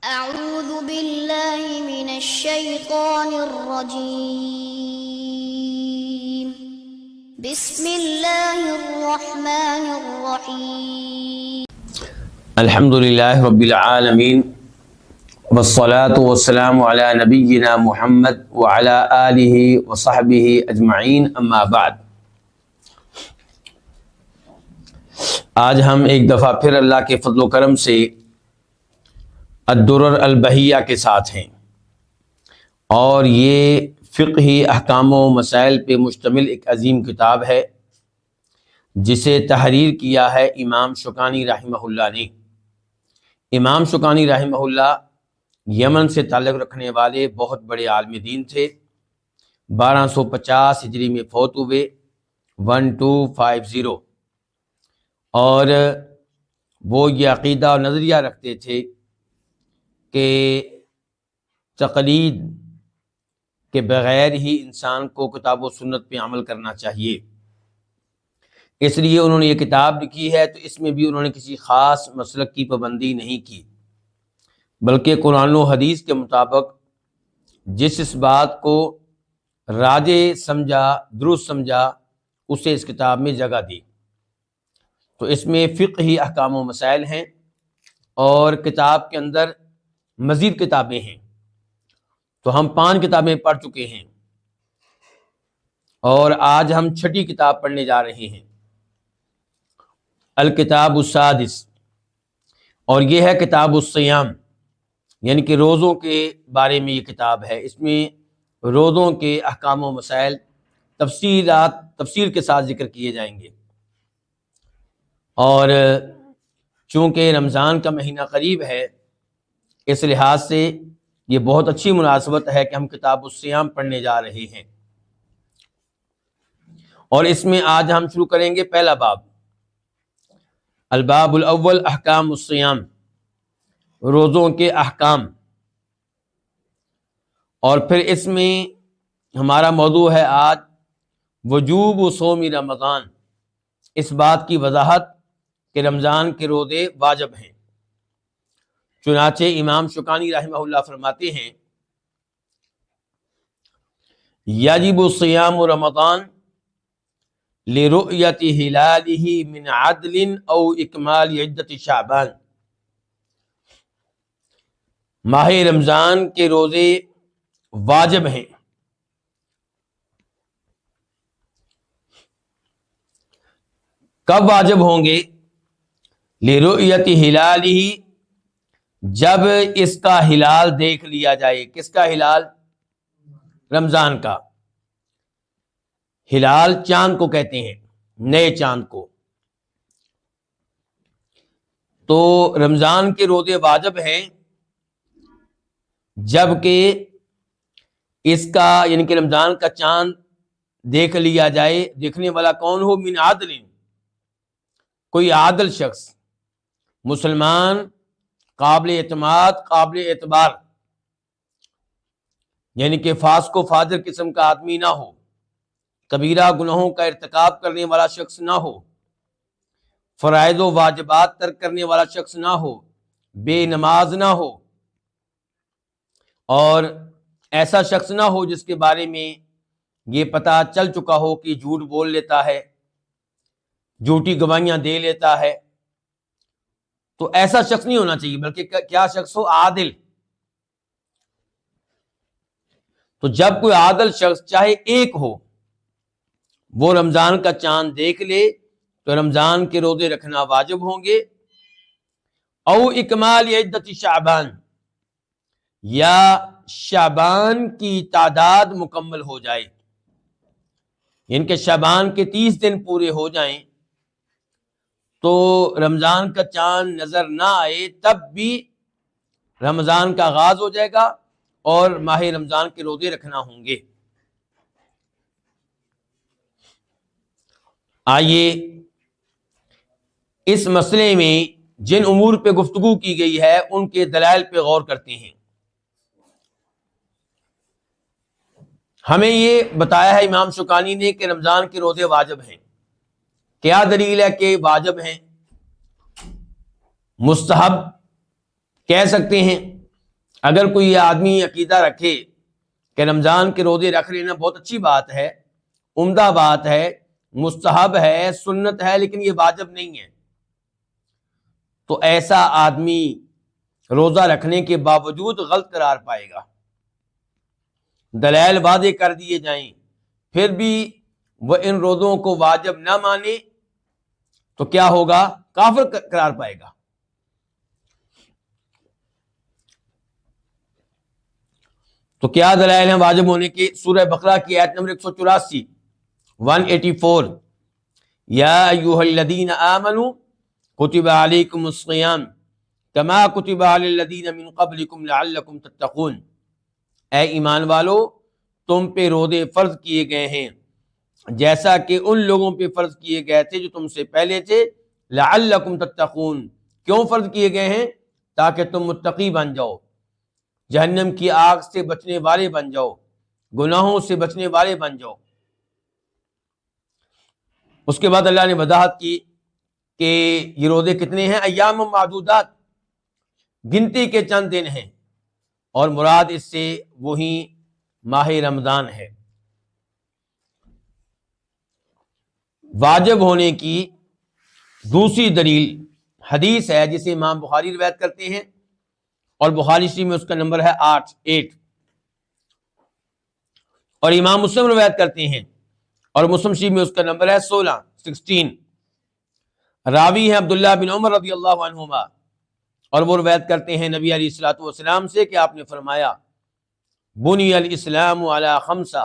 أعوذ بالله من الشيطان الرجيم بسم الله الرحمن الرحيم الحمد لله رب العالمين والصلاة والسلام على نبينا محمد وعلى آله وصحبه أجمعين اما بعد۔ آج ہم ایک دفعہ پھر اللہ کے فضل و کرم سے الدرر البہیہ کے ساتھ ہیں، اور یہ فقہی احکام و مسائل پہ مشتمل ایک عظیم کتاب ہے جسے تحریر کیا ہے امام شوکانی رحمہ اللہ نے۔ امام شوکانی رحمہ اللہ یمن سے تعلق رکھنے والے بہت بڑے عالم دین تھے۔ 1250 ہجری میں فوت ہوئے، 1250، اور وہ یہ عقیدہ اور نظریہ رکھتے تھے کہ تقلید کے بغیر ہی انسان کو کتاب و سنت پہ عمل کرنا چاہیے۔ اس لیے انہوں نے یہ کتاب لکھی ہے، تو اس میں بھی انہوں نے کسی خاص مسلک کی پابندی نہیں کی، بلکہ قرآن و حدیث کے مطابق جس اس بات کو راجح سمجھا، درست سمجھا، اسے اس کتاب میں جگہ دی۔ تو اس میں فقہی احکام و مسائل ہیں، اور کتاب کے اندر مزید کتابیں ہیں۔ تو ہم 5 کتابیں پڑھ چکے ہیں، اور آج ہم 6ٹھی کتاب پڑھنے جا رہے ہیں، الکتاب السادس، اور یہ ہے کتاب الصیام، یعنی کہ روزوں کے بارے میں یہ کتاب ہے۔ اس میں روزوں کے احکام و مسائل تفصیل کے ساتھ ذکر کیے جائیں گے، اور چونکہ رمضان کا مہینہ قریب ہے، اس لحاظ سے یہ بہت اچھی مناسبت ہے کہ ہم کتاب الصیام پڑھنے جا رہے ہیں۔ اور اس میں آج ہم شروع کریں گے پہلا باب، الباب الاول احکام الصیام، روزوں کے احکام۔ اور پھر اس میں ہمارا موضوع ہے آج وجوب صوم رمضان، اس بات کی وضاحت کہ رمضان کے روزے واجب ہیں۔ چنانچہ امام شوکانی رحمہ اللہ فرماتے ہیں، یجب صیام رمضان لرؤیت ہلالہ من عدل او اکمال عدت شعبان۔ ماہ رمضان کے روزے واجب ہیں کب واجب ہوں گے؟ لرؤیت ہلالہ، جب اس کا ہلال دیکھ لیا جائے۔ کس کا ہلال؟ رمضان کا ہلال چاند کو کہتے ہیں، نئے چاند کو۔ تو رمضان کے روزے واجب ہیں جبکہ اس کا، یعنی کہ رمضان کا چاند دیکھ لیا جائے۔ دیکھنے والا کون ہو؟ من عادل، کوئی عادل شخص، مسلمان، قابل اعتماد، قابل اعتبار، یعنی کہ فاسق و فاجر قسم کا آدمی نہ ہو، کبیرہ گناہوں کا ارتکاب کرنے والا شخص نہ ہو، فرائض و واجبات ترک کرنے والا شخص نہ ہو، بے نماز نہ ہو، اور ایسا شخص نہ ہو جس کے بارے میں یہ پتہ چل چکا ہو کہ جھوٹ بول لیتا ہے، جھوٹی گواہیاں دے لیتا ہے۔ تو ایسا شخص نہیں ہونا چاہیے، بلکہ کیا شخص ہو؟ عادل۔ تو جب کوئی عادل شخص چاہے ایک ہو، وہ رمضان کا چاند دیکھ لے تو رمضان کے روزے رکھنا واجب ہوں گے۔ او اکمال عدت شعبان، یا شعبان کی تعداد مکمل ہو جائے، یعنی کہ شعبان کے 30 دن پورے ہو جائیں تو رمضان کا چاند نظر نہ آئے، تب بھی رمضان کا آغاز ہو جائے گا اور ماہ رمضان کے روزے رکھنا ہوں گے۔ آئیے اس مسئلے میں جن امور پہ گفتگو کی گئی ہے ان کے دلائل پہ غور کرتے ہیں۔ ہمیں یہ بتایا ہے امام شوکانی نے کہ رمضان کے روزے واجب ہیں۔ کیا دلیل ہے کہ واجب ہیں؟ مستحب کہہ سکتے ہیں، اگر کوئی یہ آدمی عقیدہ رکھے کہ رمضان کے روزے رکھ لینا بہت اچھی بات ہے، عمدہ بات ہے، مستحب ہے، سنت ہے، لیکن یہ واجب نہیں ہے، تو ایسا آدمی روزہ رکھنے کے باوجود غلط قرار پائے گا۔ دلائل واضح کر دیے جائیں پھر بھی وہ ان روزوں کو واجب نہ مانے تو کیا ہوگا؟ کافر قرار پائے گا۔ تو کیا دلائل ہیں واجب ہونے کے؟ سورہ بقرہ کی آیت نمبر 184 184، یا ایھا الذین آمنوا کتب علیکم الصیام کما کتب علی الذین من قبلکم لعلکم تتقون، اے ایمان والو تم پہ روزے فرض کیے گئے ہیں جیسا کہ ان لوگوں پہ فرض کیے گئے تھے جو تم سے پہلے تھے، لعلکم تتقون، کیوں فرض کیے گئے ہیں؟ تاکہ تم متقی بن جاؤ، جہنم کی آگ سے بچنے والے بن جاؤ، گناہوں سے بچنے والے بن جاؤ۔ اس کے بعد اللہ نے وضاحت کی کہ یہ روزے کتنے ہیں؟ ایام معدودات، گنتی کے چند دن ہیں، اور مراد اس سے وہی ماہ رمضان ہے۔ واجب ہونے کی دوسری دلیل حدیث ہے جسے امام بخاری روایت کرتے ہیں، اور بخاری شریف میں اس کا نمبر ہے 8، اور امام مسلم روایت کرتے ہیں اور مسلم شریف میں اس کا نمبر ہے 16۔ راوی ہیں عبداللہ بن عمر رضی اللہ عنہما، اور وہ روایت کرتے ہیں نبی علیہ الصلوۃ والسلام سے کہ آپ نے فرمایا بنی الاسلام علی خمسہ،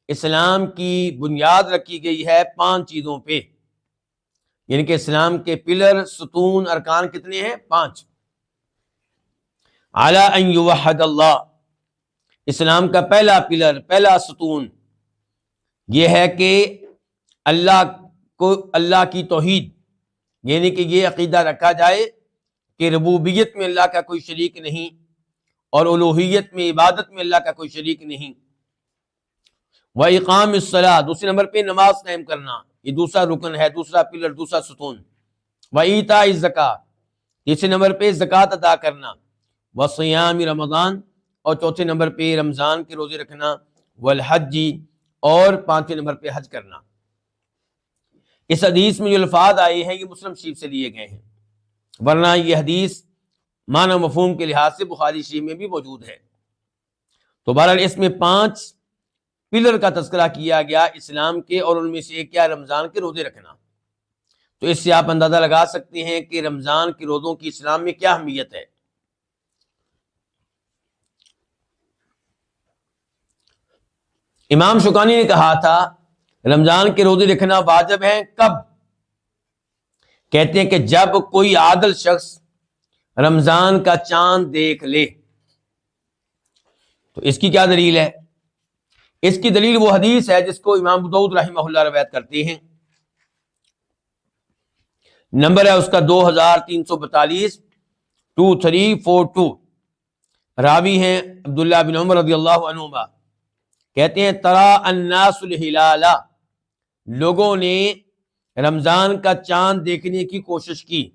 اسلام کی بنیاد رکھی گئی ہے 5 چیزوں پہ، یعنی کہ اسلام کے پلر، ستون، ارکان کتنے ہیں؟ 5۔ علی ان یوحد اللہ، اسلام کا پہلا پلر، پہلا ستون یہ ہے کہ اللہ کی توحید، یعنی کہ یہ عقیدہ رکھا جائے کہ ربوبیت میں اللہ کا کوئی شریک نہیں اور الوہیت میں، عبادت میں اللہ کا کوئی شریک نہیں۔ وَإِقَامِ الصَّلَاةِ، دوسرے نمبر پہ نماز قائم کرنا، یہ دوسرا رکن ہے، دوسرا پلر، دوسرا ستون۔ وَإِيتَاءِ الزَّكَاةِ، تیسرے نمبر پہ زکوٰۃ ادا کرنا۔ وَصِيَامِ رمضان، اور چوتھے نمبر پہ رمضان کے روزے رکھنا۔ وَالْحَجِّ، اور 5ویں نمبر پہ حج کرنا۔ اس حدیث میں جو الفاظ آئے ہیں یہ مسلم شریف سے لیے گئے ہیں، ورنہ یہ حدیث معنی مفہوم کے لحاظ سے بخاری شریف میں بھی موجود ہے۔ تو بہرحال اس میں 5 پلر کا تذکرہ کیا گیا اسلام کے، اور ان میں سے ایک کیا؟ رمضان کے روزے رکھنا۔ تو اس سے آپ اندازہ لگا سکتے ہیں کہ رمضان کے روزوں کی اسلام میں کیا اہمیت ہے۔ امام شوکانی نے کہا تھا رمضان کے روزے رکھنا واجب ہیں کب؟ کہتے ہیں کہ جب کوئی عادل شخص رمضان کا چاند دیکھ لے۔ تو اس کی کیا دلیل ہے؟ اس کی دلیل وہ حدیث ہے جس کو امام ابو داؤد رحمہ اللہ روایت کرتے ہیں، نمبر ہے اس کا 2342، 2342۔ راوی ہیں عبداللہ بن عمر رضی اللہ عنہما، کہتے ہیں ترا الناس الہلال، لوگوں نے رمضان کا چاند دیکھنے کی کوشش کی۔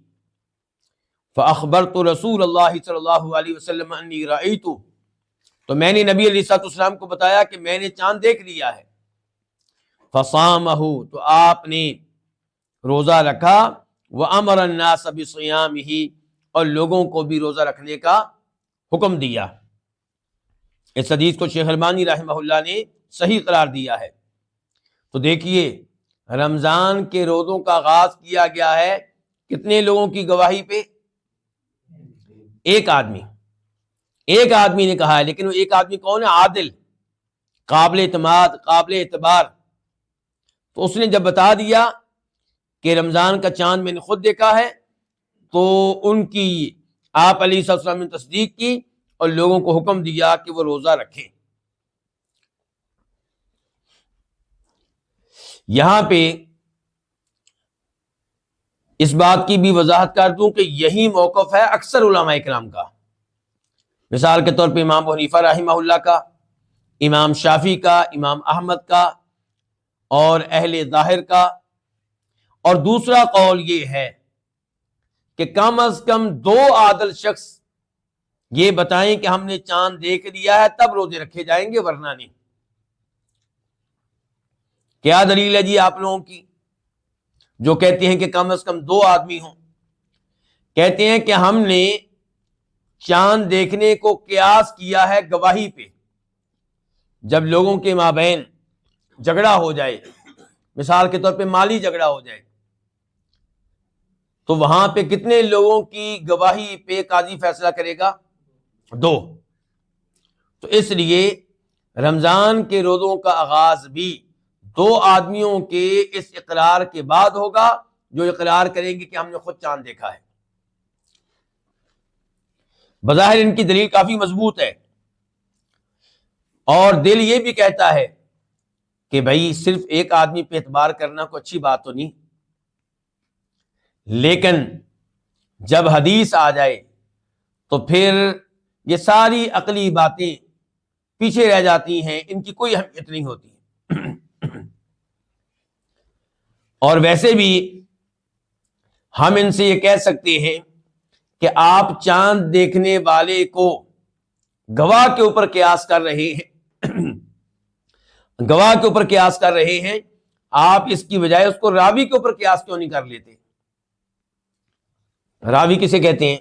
فاخبرت رسول اللہ صلی اللہ علیہ وسلم انی رأیت، تو میں نے نبی علیہ الصلوۃ والسلام کو بتایا کہ میں نے چاند دیکھ لیا ہے۔ فصامہ، تو آپ نے روزہ رکھا۔ وامر الناس بصیامہ، اور لوگوں کو بھی روزہ رکھنے کا حکم دیا۔ اس حدیث کو شیخ البانی رحمہ اللہ نے صحیح قرار دیا ہے۔ تو دیکھیے رمضان کے روزوں کا آغاز کیا گیا ہے کتنے لوگوں کی گواہی پہ؟ ایک آدمی نے کہا ہے، لیکن وہ ایک آدمی کون ہے؟ عادل، قابل اعتماد، قابل اعتبار۔ تو اس نے جب بتا دیا کہ رمضان کا چاند میں نے خود دیکھا ہے، تو ان کی آپ علیہ السلام نے تصدیق کی اور لوگوں کو حکم دیا کہ وہ روزہ رکھیں۔ یہاں پہ اس بات کی بھی وضاحت کر دوں کہ یہی موقف ہے اکثر علماء کرام کا، مثال کے طور پہ امام ابو حنیفہ رحمہ اللہ کا، امام شافعی کا، امام احمد کا، اور اہل ظاہر کا۔ اور دوسرا قول یہ ہے کہ کم از کم 2 عادل شخص یہ بتائیں کہ ہم نے چاند دیکھ لیا ہے تب روزے رکھے جائیں گے ورنہ نہیں۔ کیا دلیل ہے جی آپ لوگوں کی جو کہتے ہیں کہ کم از کم 2 آدمی ہوں؟ کہتے ہیں کہ ہم نے چاند دیکھنے کو قیاس کیا ہے گواہی پہ۔ جب لوگوں کے مابین جھگڑا ہو جائے، مثال کے طور پہ مالی جھگڑا ہو جائے، تو وہاں پہ کتنے لوگوں کی گواہی پہ قاضی فیصلہ کرے گا؟ 2۔ تو اس لیے رمضان کے روزوں کا آغاز بھی 2 آدمیوں کے اس اقرار کے بعد ہوگا جو اقرار کریں گے کہ ہم نے خود چاند دیکھا ہے۔ بظاہر ان کی دلیل کافی مضبوط ہے، اور دل یہ بھی کہتا ہے کہ بھائی صرف ایک آدمی پہ اعتبار کرنا کوئی اچھی بات تو نہیں، لیکن جب حدیث آ جائے تو پھر یہ ساری عقلی باتیں پیچھے رہ جاتی ہیں، ان کی کوئی اہمیت نہیں ہوتی۔ اور ویسے بھی ہم ان سے یہ کہہ سکتے ہیں کہ آپ چاند دیکھنے والے کو گواہ کے اوپر قیاس کر رہے ہیں، گواہ کے اوپر قیاس کر رہے ہیں، آپ اس کی بجائے اس کو راوی کے اوپر قیاس کیوں نہیں کر لیتے؟ راوی کسے کہتے ہیں؟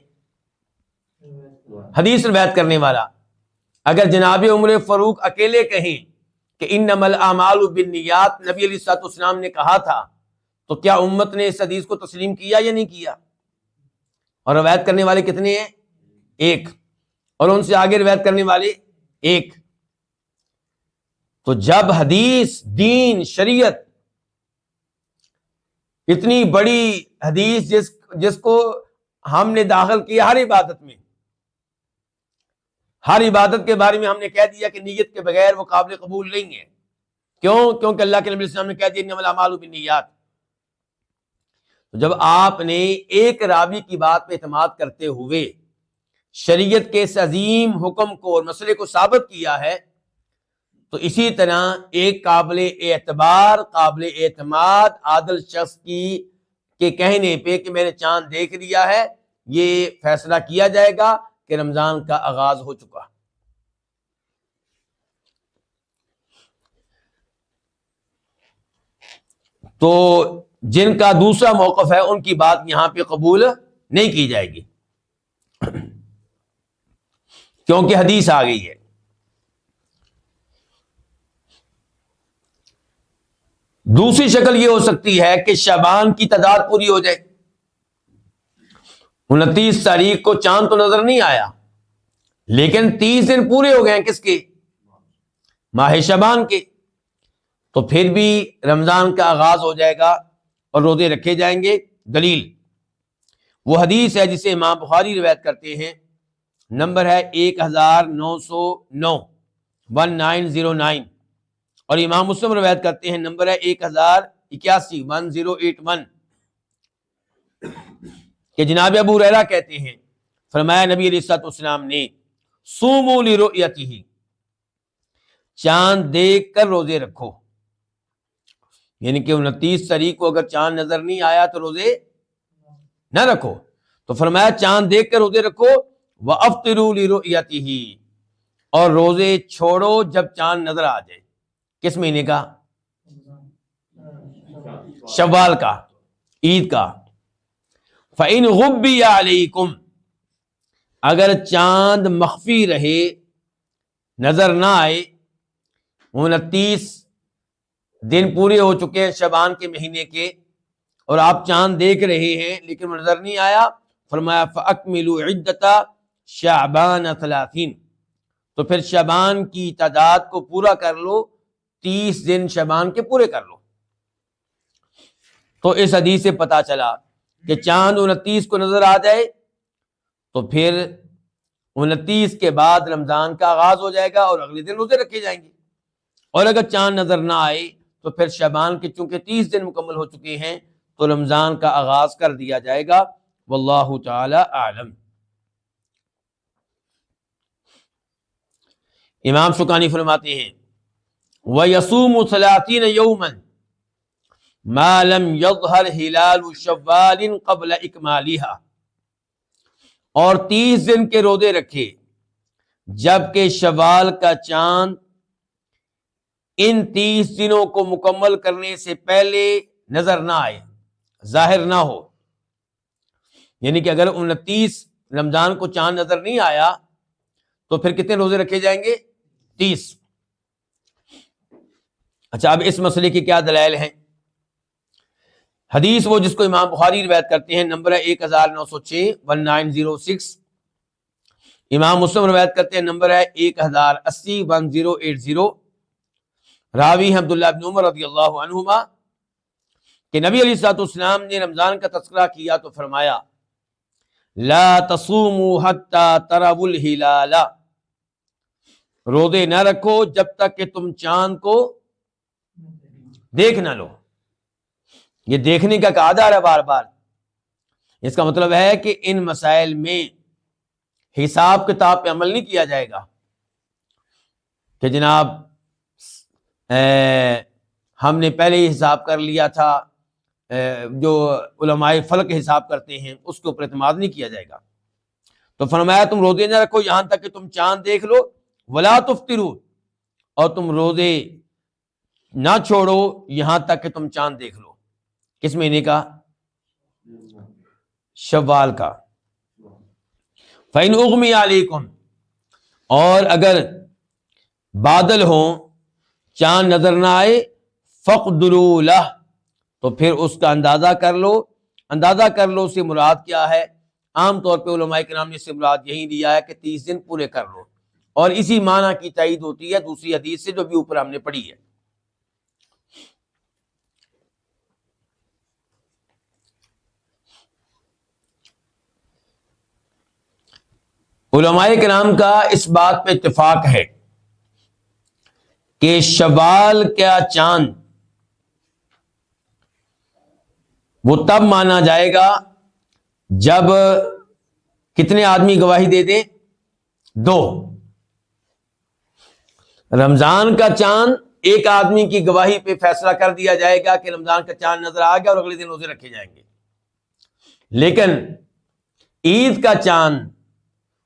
حدیث روایت کرنے والا۔ اگر جناب عمر فاروق اکیلے کہیں کہ انما الاعمال بالنیات نبی علیہ الصلوۃ والسلام نے کہا تھا، تو کیا امت نے اس حدیث کو تسلیم کیا یا نہیں کیا؟ اور روایت کرنے والے کتنے ہیں؟ 1، اور ان سے آگے روایت کرنے والے 1۔ تو جب حدیث، دین، شریعت، اتنی بڑی حدیث جس کو ہم نے داخل کیا ہر عبادت میں، ہر عبادت کے بارے میں ہم نے کہہ دیا کہ نیت کے بغیر وہ قابل قبول نہیں ہے۔ کیوں؟ کیونکہ اللہ کے نبی صلی اللہ علیہ وسلم نے کہہ دیا انما الاعمال بالنیات۔ تو جب آپ نے ایک راوی کی بات پہ اعتماد کرتے ہوئے شریعت کے اس عظیم حکم کو اور مسئلے کو ثابت کیا ہے، تو اسی طرح ایک قابل اعتبار، قابل اعتماد عادل شخص کے کہنے پہ کہ میں نے چاند دیکھ لیا ہے، یہ فیصلہ کیا جائے گا کہ رمضان کا آغاز ہو چکا۔ تو جن کا دوسرا موقف ہے ان کی بات یہاں پہ قبول نہیں کی جائے گی، کیونکہ حدیث آ گئی ہے۔ دوسری شکل یہ ہو سکتی ہے کہ شعبان کی تعداد پوری ہو جائے، 29 تاریخ کو چاند تو نظر نہیں آیا، لیکن 30 دن پورے ہو گئے ہیں کس کے؟ ماہ شعبان کے، تو پھر بھی رمضان کا آغاز ہو جائے گا اور روزے رکھے جائیں گے۔ دلیل وہ حدیث ہے جسے امام بخاری روایت کرتے ہیں، نمبر ہے 1909 1909، اور امام مسلم روایت کرتے ہیں، نمبر ہے 1081 1081، کہ جناب ابو ہریرہ کہتے ہیں فرمایا نبی علیہ الصلوۃ والسلام نے صوموا لرؤیتہ، چاند دیکھ کر روزے رکھو، یعنی کہ 29 تاریخ کو اگر چاند نظر نہیں آیا تو روزے نہ رکھو، تو فرمایا چاند دیکھ کر روزے رکھو، وافطروا لرؤیتہ، اور روزے چھوڑو جب چاند نظر آ جائے۔ کس مہینے کا؟ شوال کا، عید کا۔ فَإِنْ غُبِّيَ عَلَيْكُمْ، اگر چاند مخفی رہے، نظر نہ آئے، 29 دن پورے ہو چکے ہیں شعبان کے مہینے کے، اور آپ چاند دیکھ رہے ہیں لیکن وہ نظر نہیں آیا، فرمایا فَأَكْمِلُوا عِدَّةَ شَعْبَانَ 30، تو پھر شعبان کی تعداد کو پورا کر لو، 30 دن شعبان کے پورے کر لو۔ تو اس حدیث سے پتا چلا کہ چاند 29 کو نظر آ جائے تو پھر 29 کے بعد رمضان کا آغاز ہو جائے گا اور اگلے دن روزے رکھے جائیں گے، اور اگر چاند نظر نہ آئے تو پھر شعبان کے چونکہ 30 دن مکمل ہو چکے ہیں تو رمضان کا آغاز کر دیا جائے گا۔ واللہ تعالی اعلم۔ امام شوکانی فرماتے ہیں وَيَصُومُ 30 يَوْمًا مَا لَمْ يَظْهَرْ هِلَالُ شَوَّالٍ قَبْلَ إِكْمَالِهَا، اور 30 دن کے روزے رکھے جبکہ شوال کا چاند ان 30 دنوں کو مکمل کرنے سے پہلے نظر نہ آئے، ظاہر نہ ہو. یعنی کہ اگر 29 رمضان کو چاند نظر نہیں آیا تو پھر کتنے روزے رکھے جائیں گے؟ 30. اچھا، اب اس مسئلے کی کیا دلائل ہیں؟ حدیث وہ جس کو امام بخاری روایت کرتے ہیں، نمبر ہے 1906 1906. امام مسلم روایت کرتے ہیں، نمبر ہے 1080 1080. راوی ہیں عبداللہ بن عمر رضی اللہ عنہما کہ نبی علیہ الصلوۃ والسلام نے رمضان کا تذکرہ کیا تو فرمایا لا تصوموا حتی تروا الہلال، روزے نہ رکھو جب تک کہ تم چاند کو دیکھ نہ لو. یہ دیکھنے کا کہا جا رہا ہے بار بار. اس کا مطلب ہے کہ ان مسائل میں حساب کتاب پہ عمل نہیں کیا جائے گا کہ جناب ہم نے پہلے ہی حساب کر لیا تھا. جو علماء فلک حساب کرتے ہیں اس کے اوپر اعتماد نہیں کیا جائے گا. تو فرمایا تم روزے نہ رکھو یہاں تک کہ تم چاند دیکھ لو، ولا تفطروا، اور تم روزے نہ چھوڑو یہاں تک کہ تم چاند دیکھ لو. کس مہینے کا؟ شوال کا. فَإِنْ أُغْمِيَ عَلَيْكُمْ، اور اگر بادل ہوں، چاند نظر نہ آئے، فَاقْدُرُوا لَهُ، تو پھر اس کا اندازہ کر لو. اندازہ کر لو سے مراد کیا ہے؟ عام طور پہ علماء کرام نے اس سے مراد یہی لیا ہے کہ 30 دن پورے کر لو، اور اسی معنی کی تائید ہوتی ہے دوسری حدیث سے جو بھی اوپر ہم نے پڑھی ہے. علماء کرام کا اس بات پہ اتفاق ہے کہ شوال کا چاند وہ تب مانا جائے گا جب کتنے آدمی گواہی دے دیں؟ 2. رمضان کا چاند ایک آدمی کی گواہی پہ فیصلہ کر دیا جائے گا کہ رمضان کا چاند نظر آ گیا اور اگلے دن روزے رکھے جائیں گے. لیکن عید کا چاند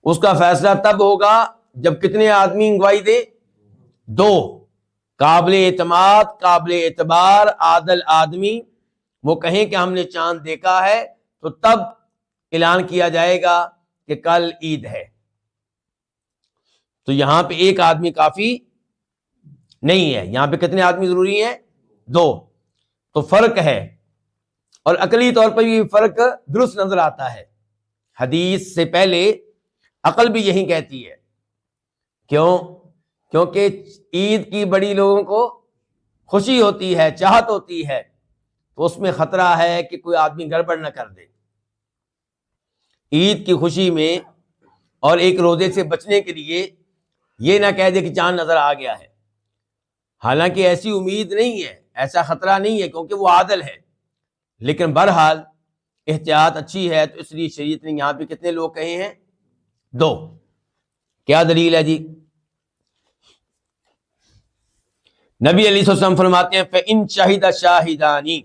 اس کا فیصلہ تب ہوگا جب کتنے آدمی گواہی دے؟ 2. قابل اعتماد، قابل اعتبار عادل آدمی وہ کہیں کہ ہم نے چاند دیکھا ہے تو تب اعلان کیا جائے گا کہ کل عید ہے. تو یہاں پہ ایک آدمی کافی نہیں ہے، یہاں پہ کتنے آدمی ضروری ہیں؟ 2. تو فرق ہے، اور عقلی طور پر بھی فرق درست نظر آتا ہے. حدیث سے پہلے عقل بھی یہی کہتی ہے. کیوں؟ کیونکہ عید کی بڑی لوگوں کو خوشی ہوتی ہے، چاہت ہوتی ہے، تو اس میں خطرہ ہے کہ کوئی آدمی گڑبڑ نہ کر دے. عید کی خوشی میں اور ایک روزے سے بچنے کے لیے یہ نہ کہہ دے کہ چاند نظر آ گیا ہے. حالانکہ ایسی امید نہیں ہے، ایسا خطرہ نہیں ہے کیونکہ وہ عادل ہے. لیکن بہرحال احتیاط اچھی ہے، تو اس لیے شریعت نے یہاں پہ کتنے لوگ کہے ہیں؟ 2. کیا دلیل ہے جی؟ نبی علیہ الصلوۃ والسلام فرماتے ہیں فَإِن شَهِدَ شَاهِدَانِ،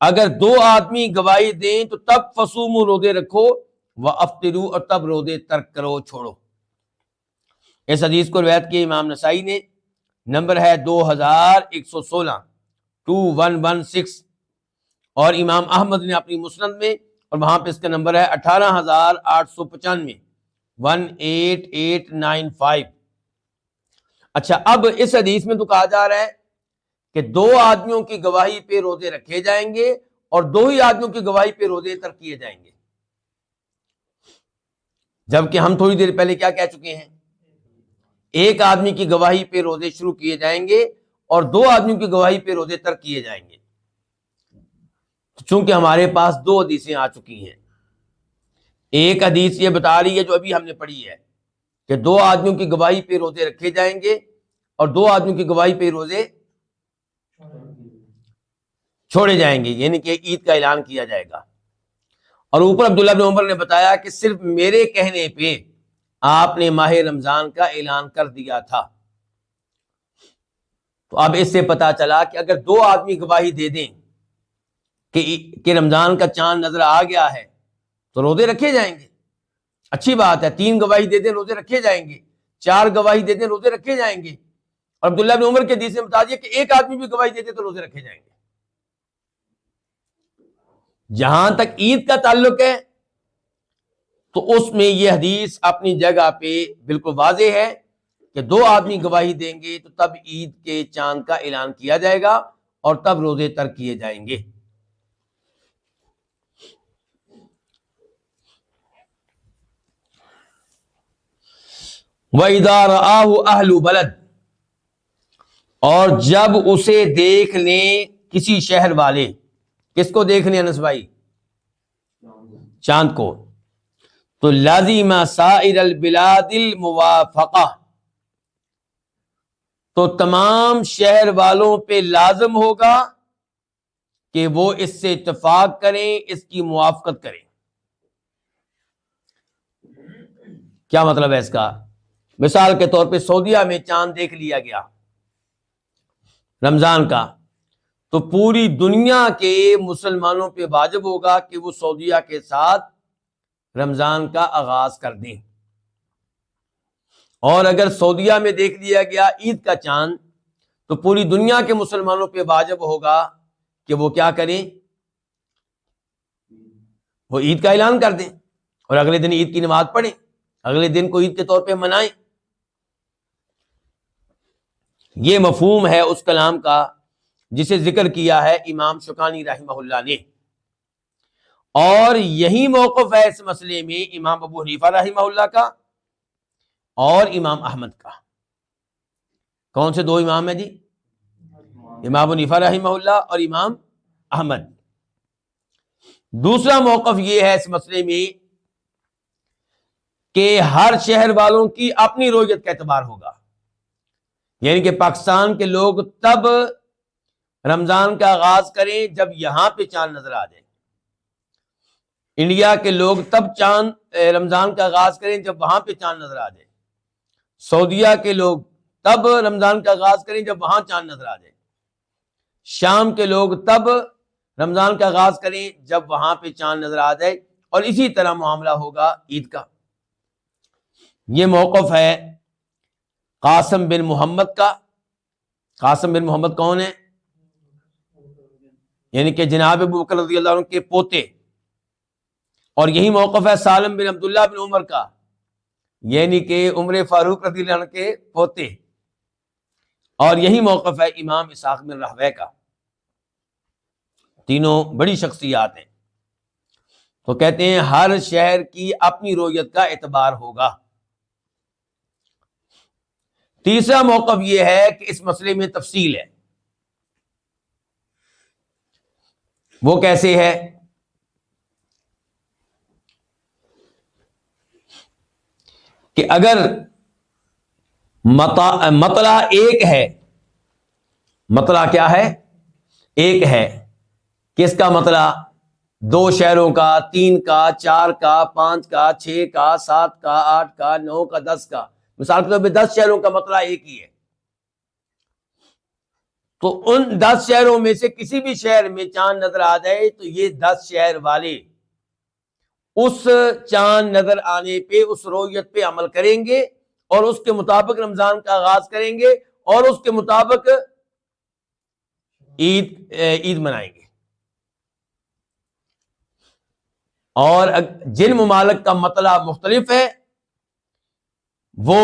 اگر 2 آدمی گواہی دیں تو تب فصوموا، روزے رکھو، وَأَفْطِرُوا، اور تب روزے ترک کرو، چھوڑو. اس حدیث کو روایت کی امام نسائی نے، نمبر ہے 2116 2116، اور امام احمد نے اپنی مسند میں، اور وہاں پہ اس کا نمبر ہے 18895 18895. اچھا، اب اس حدیث میں تو کہا جا رہا ہے کہ 2 آدمیوں کی گواہی پہ روزے رکھے جائیں گے اور 2 ہی آدمیوں کی گواہی پہ روزے ترک کیے جائیں گے. جبکہ ہم تھوڑی دیر پہلے کیا کہہ چکے ہیں؟ 1 آدمی کی گواہی پہ روزے شروع کیے جائیں گے اور 2 آدمیوں کی گواہی پہ روزے ترک کیے جائیں گے. چونکہ ہمارے پاس 2 حدیثیں آ چکی ہیں. ایک حدیث یہ بتا رہی ہے جو ابھی ہم نے پڑھی ہے کہ 2 آدمیوں کی گواہی پہ روزے رکھے جائیں گے اور 2 آدمیوں کی گواہی پہ روزے چھوڑے جائیں گے، یعنی کہ عید کا اعلان کیا جائے گا. اور اوپر عبداللہ بن عمر نے بتایا کہ صرف میرے کہنے پہ آپ نے ماہ رمضان کا اعلان کر دیا تھا. تو اب اس سے پتا چلا کہ اگر 2 آدمی گواہی دے دیں کہ رمضان کا چاند نظر آ گیا ہے تو روزے رکھے جائیں گے. اچھی بات ہے، 3 گواہی دے دیں روزے رکھے جائیں گے، 4 گواہی دے دیں روزے رکھے جائیں گے، اور عبداللہ بن عمر کے حدیث میں بتا دیا کہ ایک آدمی بھی گواہی دے دے تو روزے رکھے جائیں گے۔ جہاں تک عید کا تعلق ہے تو اس میں یہ حدیث اپنی جگہ پہ بالکل واضح ہے کہ 2 آدمی گواہی دیں گے تو تب عید کے چاند کا اعلان کیا جائے گا اور تب روزے ترک کیے جائیں گے۔ وَإِذَا رَآهُ أَهْلُ بَلَدٍ، اور جب اسے دیکھ لیں کسی شہر والے، کس کو دیکھ لیں انس بھائی؟ چاند کو، تو لازم سائر البلاد الموافقہ، تو تمام شہر والوں پہ لازم ہوگا کہ وہ اس سے اتفاق کریں، اس کی موافقت کریں۔ کیا مطلب ہے اس کا؟ مثال کے طور پہ سعودیہ میں چاند دیکھ لیا گیا رمضان کا، تو پوری دنیا کے مسلمانوں پہ واجب ہوگا کہ وہ سعودیہ کے ساتھ رمضان کا آغاز کر دیں، اور اگر سعودیہ میں دیکھ لیا گیا عید کا چاند تو پوری دنیا کے مسلمانوں پہ واجب ہوگا کہ وہ کیا کریں؟ وہ عید کا اعلان کر دیں اور اگلے دن عید کی نماز پڑھیں، اگلے دن کو عید کے طور پہ منائیں۔ یہ مفہوم ہے اس کلام کا جسے ذکر کیا ہے امام شوکانی رحمہ اللہ نے، اور یہی موقف ہے اس مسئلے میں امام ابو حنیفہ رحمہ اللہ کا اور امام احمد کا۔ کون سے 2 امام ہیں جی؟ امام ابو حنیفہ رحمہ اللہ اور امام احمد۔ دوسرا موقف یہ ہے اس مسئلے میں کہ ہر شہر والوں کی اپنی رویت کا اعتبار ہوگا، یعنی کہ پاکستان کے لوگ تب رمضان کا آغاز کریں جب یہاں پہ چاند نظر آ جائے، انڈیا کے لوگ تب رمضان کا آغاز کریں جب وہاں پہ چاند نظر آ جائے، سعودیہ کے لوگ تب رمضان کا آغاز کریں جب وہاں چاند نظر آ جائے، شام کے لوگ تب رمضان کا آغاز کریں جب وہاں پہ چاند نظر آ جائے، اور اسی طرح معاملہ ہوگا عید کا۔ یہ موقف ہے قاسم بن محمد کا۔ قاسم بن محمد کون ہے؟ یعنی کہ جناب ابو بکر رضی اللہ عنہ کے پوتے، اور یہی موقف ہے سالم بن عبداللہ بن عمر کا، یعنی کہ عمر فاروق رضی اللہ عنہ کے پوتے، اور یہی موقف ہے امام اسحاق بن راہویہ کا۔ تینوں بڑی شخصیات ہیں، تو کہتے ہیں ہر شہر کی اپنی رویت کا اعتبار ہوگا۔ تیسرا موقف یہ ہے کہ اس مسئلے میں تفصیل ہے۔ وہ کیسے ہے؟ کہ اگر مطلع ایک ہے، مطلع کیا ہے؟ ایک ہے، کس کا مطلع؟ 2 شہروں کا، 3 کا، 4 کا، 5 کا، 6 کا، 7 کا، 8 کا، 9 کا، 10 کا، مثال کے طور پہ 10 شہروں کا مطلع ایک ہی ہے، تو ان 10 شہروں میں سے کسی بھی شہر میں چاند نظر آ جائے تو یہ 10 شہر والے اس چاند نظر آنے پہ، اس رویت پہ عمل کریں گے اور اس کے مطابق رمضان کا آغاز کریں گے اور اس کے مطابق عید منائیں گے۔ اور جن ممالک کا مطلع مختلف ہے وہ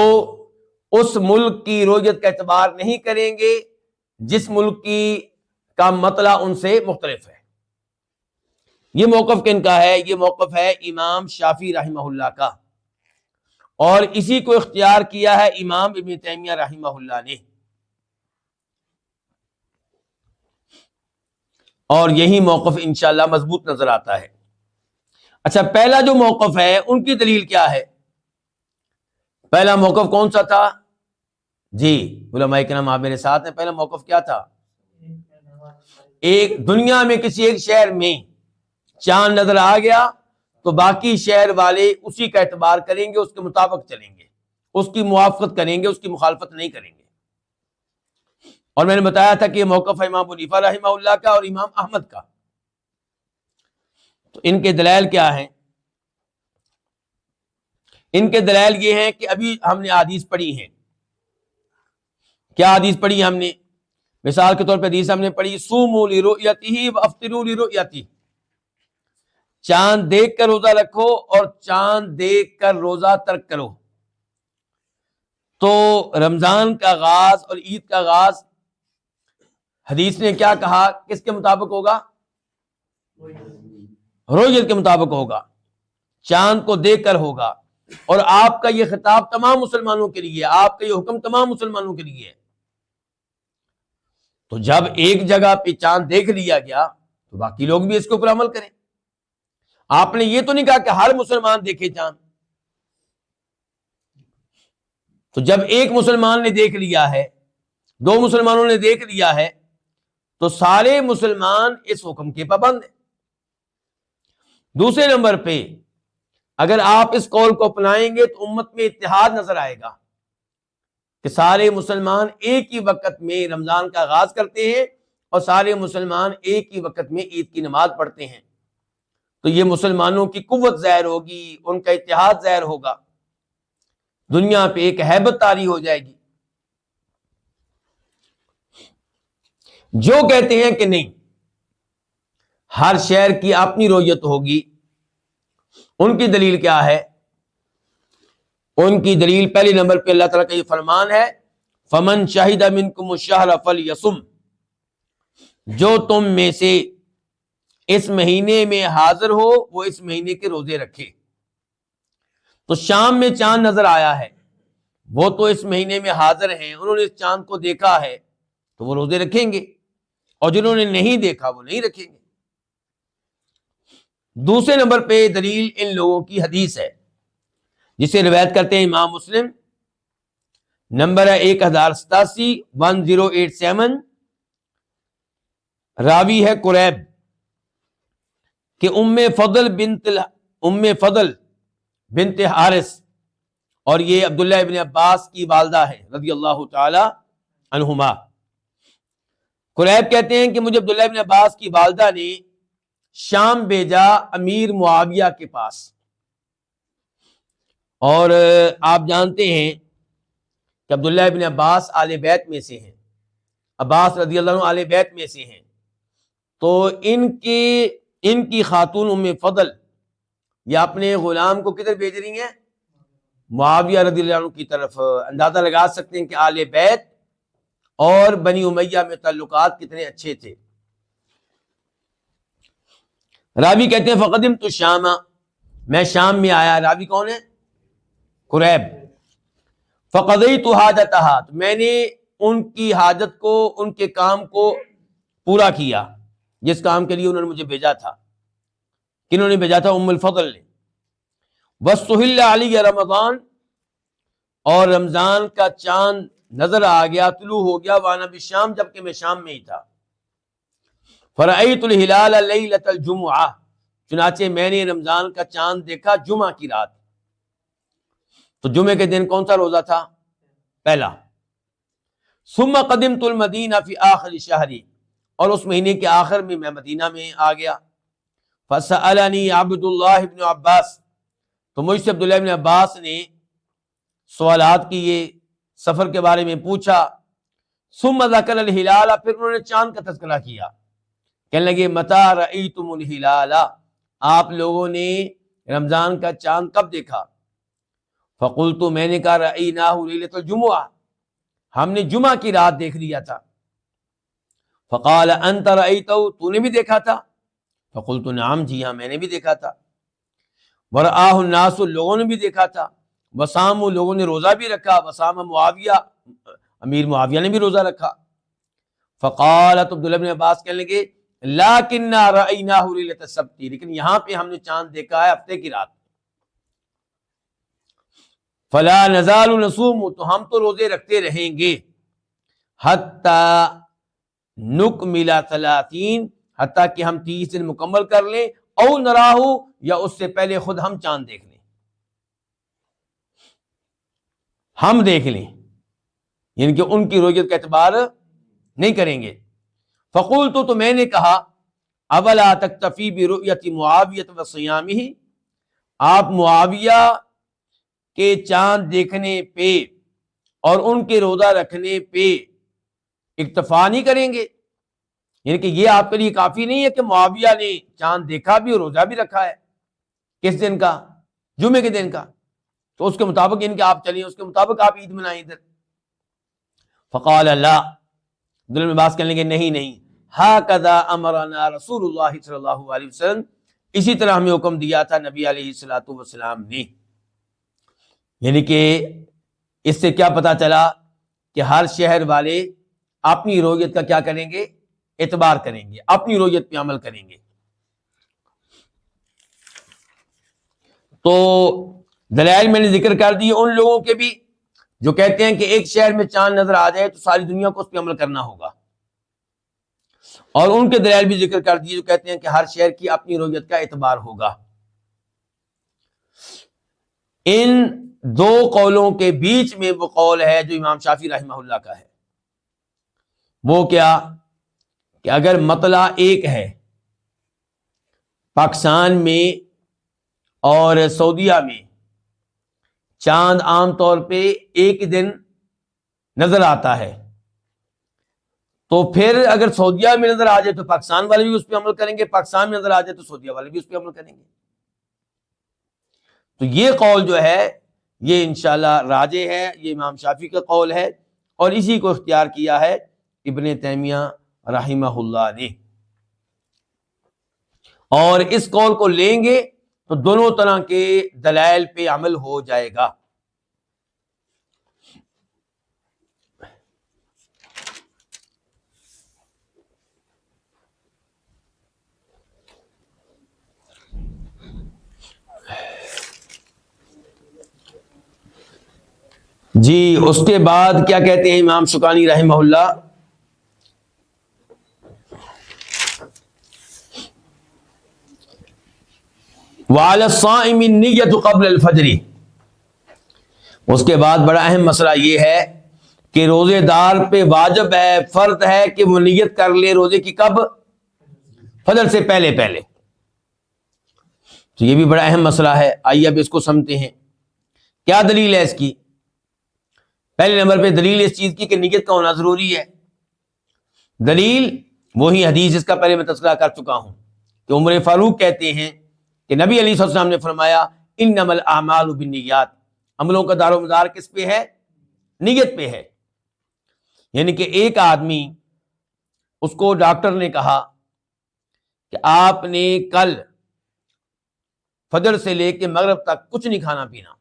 اس ملک کی رویت کا اعتبار نہیں کریں گے جس ملک کا مطلع ان سے مختلف ہے۔ یہ موقف کن کا ہے؟ یہ موقف ہے امام شافعی رحمہ اللہ کا، اور اسی کو اختیار کیا ہے امام ابن تیمیہ رحمہ اللہ نے، اور یہی موقف انشاءاللہ مضبوط نظر آتا ہے۔ اچھا، پہلا جو موقف ہے ان کی دلیل کیا ہے؟ پہلا موقف کون سا تھا جی علماء کرام؟ آپ میرے ساتھ ہیں۔ پہلا موقف کیا تھا؟ ایک دنیا میں کسی ایک شہر میں چاند نظر آ گیا تو باقی شہر والے اسی کا اعتبار کریں گے، اس کے مطابق چلیں گے، اس کی موافقت کریں گے، اس کی مخالفت نہیں کریں گے۔ اور میں نے بتایا تھا کہ یہ موقف ہے امام ابو حنیفہ رحمہ اللہ کا اور امام احمد کا۔ تو ان کے دلائل کیا ہیں؟ ان کے دلائل یہ ہیں کہ ابھی ہم نے حدیث پڑھی ہیں. کیا حدیث پڑھی ہم نے؟ مثال کے طور پہ حدیث ہم نے پڑھی صوموا لرؤیتہ وافطروا لرؤیتہ، چاند دیکھ کر روزہ رکھو اور چاند دیکھ کر روزہ ترک کرو. تو رمضان کا آغاز اور عید کا آغاز حدیث نے کیا کہا؟ کس کے مطابق ہوگا؟ رؤیت کے مطابق ہوگا، چاند کو دیکھ کر ہوگا. اور آپ کا یہ خطاب تمام مسلمانوں کے لیے، آپ کا یہ حکم تمام مسلمانوں کے لیے ہے. تو جب ایک جگہ پہ چاند دیکھ لیا گیا تو باقی لوگ بھی اس کے اوپر عمل کریں. آپ نے یہ تو نہیں کہا کہ ہر مسلمان دیکھے چاند. تو جب ایک مسلمان نے دیکھ لیا ہے، دو مسلمانوں نے دیکھ لیا ہے، تو سارے مسلمان اس حکم کے پابند ہیں. دوسرے نمبر پہ اگر آپ اس قول کو اپنائیں گے تو امت میں اتحاد نظر آئے گا کہ سارے مسلمان ایک ہی وقت میں رمضان کا آغاز کرتے ہیں اور سارے مسلمان ایک ہی وقت میں عید کی نماز پڑھتے ہیں. تو یہ مسلمانوں کی قوت ظاہر ہوگی، ان کا اتحاد ظاہر ہوگا، دنیا پہ ایک ہیبت طاری ہو جائے گی. جو کہتے ہیں کہ نہیں ہر شہر کی اپنی رؤیت ہوگی، ان کی دلیل کیا ہے؟ ان کی دلیل پہلی نمبر پہ اللہ تعالیٰ کا یہ فرمان ہے فمن شہد منکم الشہر فلیصم، جو تم میں سے اس مہینے میں حاضر ہو وہ اس مہینے کے روزے رکھے. تو شام میں چاند نظر آیا ہے، وہ تو اس مہینے میں حاضر ہیں، انہوں نے اس چاند کو دیکھا ہے تو وہ روزے رکھیں گے، اور جنہوں نے نہیں دیکھا وہ نہیں رکھیں گے. دوسرے نمبر پہ دلیل ان لوگوں کی حدیث ہے جسے روایت کرتے ہیں امام مسلم، نمبر ہے 1087 1087، راوی ہے قریب کہ ام فضل بنت حارث، اور یہ عبداللہ ابن عباس کی والدہ ہے رضی اللہ تعالی عنہما. قریب کہتے ہیں کہ مجھے عبداللہ ابن عباس کی والدہ نے شام بھیجا امیر معاویہ کے پاس. اور آپ جانتے ہیں کہ عبداللہ ابن عباس آل بیت میں سے ہیں، عباس رضی اللہ عنہ آل بیت میں سے ہیں. تو ان کی خاتون ام فضل یہ اپنے غلام کو کدھر بھیج رہی ہیں؟ معاویہ رضی اللہ عنہ کی طرف. اندازہ لگا سکتے ہیں کہ آل بیت اور بنی امیہ میں تعلقات کتنے اچھے تھے. راوی کہتے ہیں فقدمت الشام، میں شام میں آیا. راوی کون ہے؟ قریب. فقضیت حاجتها، تو میں نے ان کی حاجت کو، ان کے کام کو پورا کیا جس کام کے لیے انہوں نے مجھے بھیجا تھا. کنہوں نے بھیجا تھا؟ ام الفضل نے. وَاسْتُحِلَّ عَلِيَّ رمضان، اور رمضان کا چاند نظر آ گیا، طلوع ہو گیا، وَأَنَا بِالشَّامِ، جبکہ میں شام میں ہی تھا. فَرَأَيْتُ الْهِلَالَ لَيْلَةَ الْجُمُعَةِ، چنانچہ میں نے رمضان کا چاند دیکھا جمعہ کی رات. تو جمعے کے دن کون سا روزہ تھا؟ پہلا. ثُمَّ قَدِمْتُ الْمَدِينَةَ فِي آخِرِ الشَّهْرِ، اور اس مہینے کے آخر میں میں مدینہ میں آ گیا. فَسَأَلَنِي عَبْدُ اللَّهِ بْنُ عَبَّاسٍ، تو مجھ سے عبداللہ ابن عباس نے سوالات کیے، سفر کے بارے میں پوچھا. ثم ذکر الہلال، پھر انہوں نے چاند کا تذکرہ کیا. کہنے لگے متی رأیتم الہلال، آپ لوگوں نے رمضان کا چاند کب دیکھا؟ فقلت، میں نے کہا رأیناہ لیلۃ الجمعہ، ہم نے جمعہ کی رات دیکھ لیا تھا. فقال انت رأیتہ، تو نے بھی دیکھا تھا؟ فقلت نعم، جی ہاں میں نے بھی دیکھا تھا. ورآہ الناس، لوگوں نے بھی دیکھا تھا. وصاموا، لوگوں نے روزہ بھی رکھا. وصام معاویہ، امیر معاویہ نے بھی روزہ رکھا. فقالت، عبداللہ بن عباس کہنے لگے لکنہ رأیناہ لیلۃ السبت، لیکن یہاں پہ ہم نے چاند دیکھا ہے ہفتے کی رات. فلا نزال نصوم، تو ہم تو روزے رکھتے رہیں گے. حتی نکمل 30، حتیٰ کہ ہم 30 دن مکمل کر لیں. او نراہ، یا اس سے پہلے خود ہم چاند دیکھ لیں، ہم دیکھ لیں، یعنی کہ ان کی رؤیت کا اعتبار نہیں کریں گے. فقلت، تو میں نے کہا اولا تکتفی برؤیت معاویہ وصیامہ، آپ معاویہ کہ چاند دیکھنے پہ اور ان کے روزہ رکھنے پہ اکتفا نہیں کریں گے؟ یعنی کہ یہ آپ کے لیے کافی نہیں ہے کہ معاویہ نے چاند دیکھا بھی اور روزہ بھی رکھا ہے، کس دن کا؟ جمعے کے دن کا، تو اس کے مطابق ان کے آپ چلیں، اس کے مطابق آپ عید منائیں ادھر۔ فقال اللہ، عبداللہ بن عباس کہنے لگے نہیں، ہاکذا امرنا رسول اللہ صلی اللہ علیہ وسلم، اسی طرح ہمیں حکم دیا تھا نبی علیہ الصلوۃ والسلام نے۔ یعنی کہ اس سے کیا پتا چلا کہ ہر شہر والے اپنی رویت کا کیا کریں گے؟ اعتبار کریں گے، اپنی رویت پہ عمل کریں گے۔ تو دلائل میں نے ذکر کر دی ان لوگوں کے بھی جو کہتے ہیں کہ ایک شہر میں چاند نظر آ جائے تو ساری دنیا کو اس پہ عمل کرنا ہوگا، اور ان کے دلائل بھی ذکر کر دیے جو کہتے ہیں کہ ہر شہر کی اپنی رویت کا اعتبار ہوگا۔ ان دو قولوں کے بیچ میں وہ قول ہے جو امام شافعی رحمہ اللہ کا ہے، وہ کیا کہ اگر مطلع ایک ہے پاکستان میں اور سعودیہ میں، چاند عام طور پہ ایک دن نظر آتا ہے، تو پھر اگر سعودیہ میں نظر آ جائے تو پاکستان والے بھی اس پہ عمل کریں گے، پاکستان میں نظر آ جائے تو سعودیہ والے بھی اس پہ عمل کریں گے۔ تو یہ قول جو ہے یہ انشاءاللہ راجح ہے، یہ امام شافعی کا قول ہے، اور اسی کو اختیار کیا ہے ابن تیمیہ رحمہ اللہ نے۔ اور اس قول کو لیں گے تو دونوں طرح کے دلائل پہ عمل ہو جائے گا۔ جی اس کے بعد کیا کہتے ہیں امام شوکانی رحمہ اللہ؟ وعلی الصائم النیۃ قبل الفجر، اس کے بعد بڑا اہم مسئلہ یہ ہے کہ روزے دار پہ واجب ہے، فرض ہے کہ وہ نیت کر لے روزے کی، کب؟ فجر سے پہلے پہلے۔ تو یہ بھی بڑا اہم مسئلہ ہے، آئیے اب اس کو سمجھتے ہیں۔ کیا دلیل ہے اس کی؟ پہلے نمبر پہ دلیل اس چیز کی کہ نیت کا ہونا ضروری ہے۔ دلیل وہی حدیث جس کا پہلے میں تذکرہ کر چکا ہوں کہ عمر فاروق کہتے ہیں کہ نبی علیہ السلام نے فرمایا انما الاعمال بالنیات، عملوں کا دار و مدار کس پہ ہے؟ نیت پہ ہے۔ یعنی کہ ایک آدمی، اس کو ڈاکٹر نے کہا کہ آپ نے کل فجر سے لے کے مغرب تک کچھ نہیں کھانا پینا،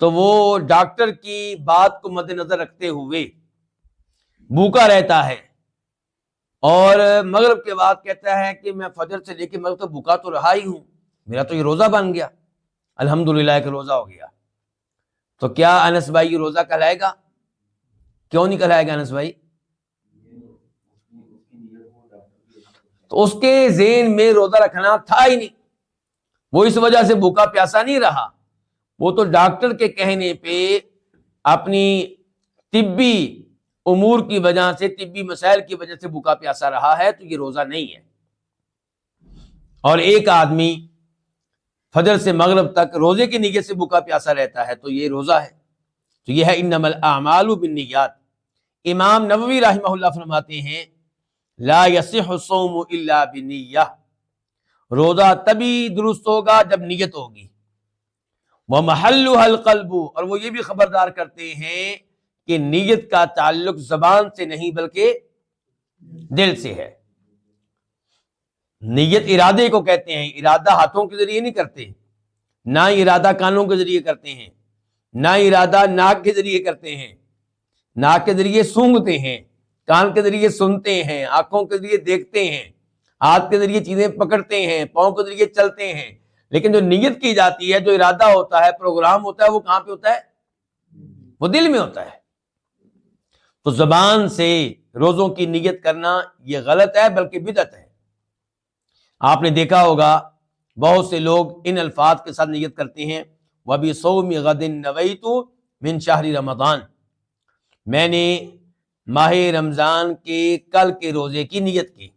تو وہ ڈاکٹر کی بات کو مد نظر رکھتے ہوئے بھوکا رہتا ہے، اور مغرب کے بعد کہتا ہے کہ میں فجر سے لے کے مغرب تک بھوکا تو رہا ہی ہوں، میرا تو یہ روزہ بن گیا، الحمدللہ کہ روزہ ہو گیا۔ تو کیا انس بھائی یہ روزہ کہلائے گا؟ کیوں نہیں کہلائے گا انس بھائی؟ تو اس کے ذہن میں روزہ رکھنا تھا ہی نہیں، وہ اس وجہ سے بھوکا پیاسا نہیں رہا، وہ تو ڈاکٹر کے کہنے پہ اپنی طبی امور کی وجہ سے، طبی مسائل کی وجہ سے بھوکا پیاسا رہا ہے، تو یہ روزہ نہیں ہے۔ اور ایک آدمی فجر سے مغرب تک روزے کی نیت سے بھوکا پیاسا رہتا ہے تو یہ روزہ ہے۔ تو یہ ہے انما الاعمال بالنیات۔ امام نووی رحمہ اللہ فرماتے ہیں لا یصح الصوم الا بنیہ، روزہ تبھی درست ہوگا جب نیت ہوگی۔ ومحلها القلب، اور وہ یہ بھی خبردار کرتے ہیں کہ نیت کا تعلق زبان سے نہیں بلکہ دل سے ہے۔ نیت ارادے کو کہتے ہیں، ارادہ ہاتھوں کے ذریعے نہیں کرتے، نہ ارادہ کانوں کے ذریعے کرتے ہیں، نہ ارادہ ناک کے ذریعے کرتے ہیں، ناک کے ذریعے سونگھتے ہیں، کان کے ذریعے سنتے ہیں، آنکھوں کے ذریعے دیکھتے ہیں، ہاتھ کے ذریعے چیزیں پکڑتے ہیں، پاؤں کے ذریعے چلتے ہیں، لیکن جو نیت کی جاتی ہے، جو ارادہ ہوتا ہے، پروگرام ہوتا ہے، وہ کہاں پہ ہوتا ہے؟ وہ دل میں ہوتا ہے۔ تو زبان سے روزوں کی نیت کرنا یہ غلط ہے بلکہ بدعت ہے۔ آپ نے دیکھا ہوگا بہت سے لوگ ان الفاظ کے ساتھ نیت کرتے ہیں وَبِصَوْمِ غَدٍ نَوَيْتُ مِن شَهْرِ رمضان، میں نے ماہ رمضان کے کل کے روزے کی نیت کی۔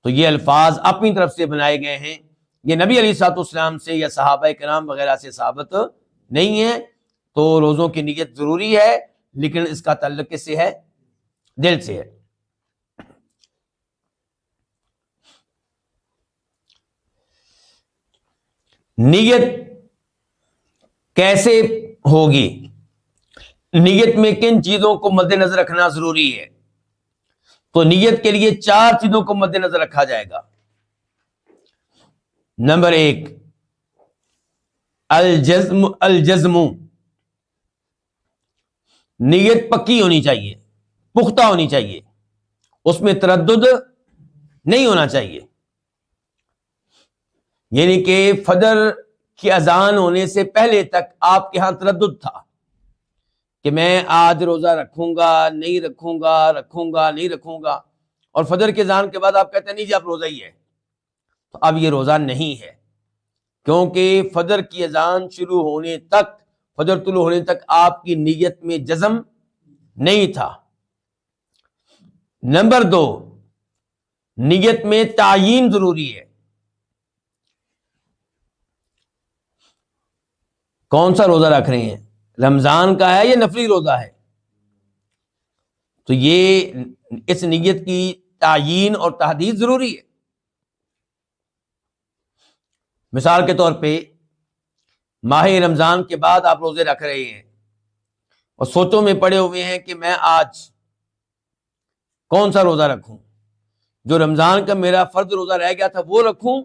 تو یہ الفاظ اپنی طرف سے بنائے گئے ہیں، یہ نبی علیہ الصلوۃ والسلام سے یا صحابہ کرام وغیرہ سے ثابت نہیں ہے. تو روزوں کی نیت ضروری ہے، لیکن اس کا تعلق کس سے ہے؟ دل سے ہے. نیت کیسے ہوگی؟ نیت میں کن چیزوں کو مد نظر رکھنا ضروری ہے؟ تو نیت کے لیے 4 چیزوں کو مد نظر رکھا جائے گا. نمبر 1 الجزم. نیت پکی ہونی چاہیے، پختہ ہونی چاہیے، اس میں تردد نہیں ہونا چاہیے. یعنی کہ فجر کی اذان ہونے سے پہلے تک آپ کے ہاں تردد تھا کہ میں آج روزہ رکھوں گا نہیں رکھوں گا، رکھوں گا نہیں رکھوں گا، اور فجر کی اذان کے بعد آپ کہتے ہیں نہیں جی آپ روزہ ہی ہے. تو اب یہ روزہ نہیں ہے، کیونکہ فجر کی اذان شروع ہونے تک، فجر طلوع ہونے تک آپ کی نیت میں جزم نہیں تھا. نمبر 2 نیت میں تعیین ضروری ہے. کون سا روزہ رکھ رہے ہیں؟ رمضان کا ہے یا نفلی روزہ ہے؟ تو یہ اس نیت کی تعیین اور تحدید ضروری ہے. مثال کے طور پہ ماہ رمضان کے بعد آپ روزے رکھ رہے ہیں اور سوچوں میں پڑے ہوئے ہیں کہ میں آج کون سا روزہ رکھوں، جو رمضان کا میرا فرض روزہ رہ گیا تھا وہ رکھوں،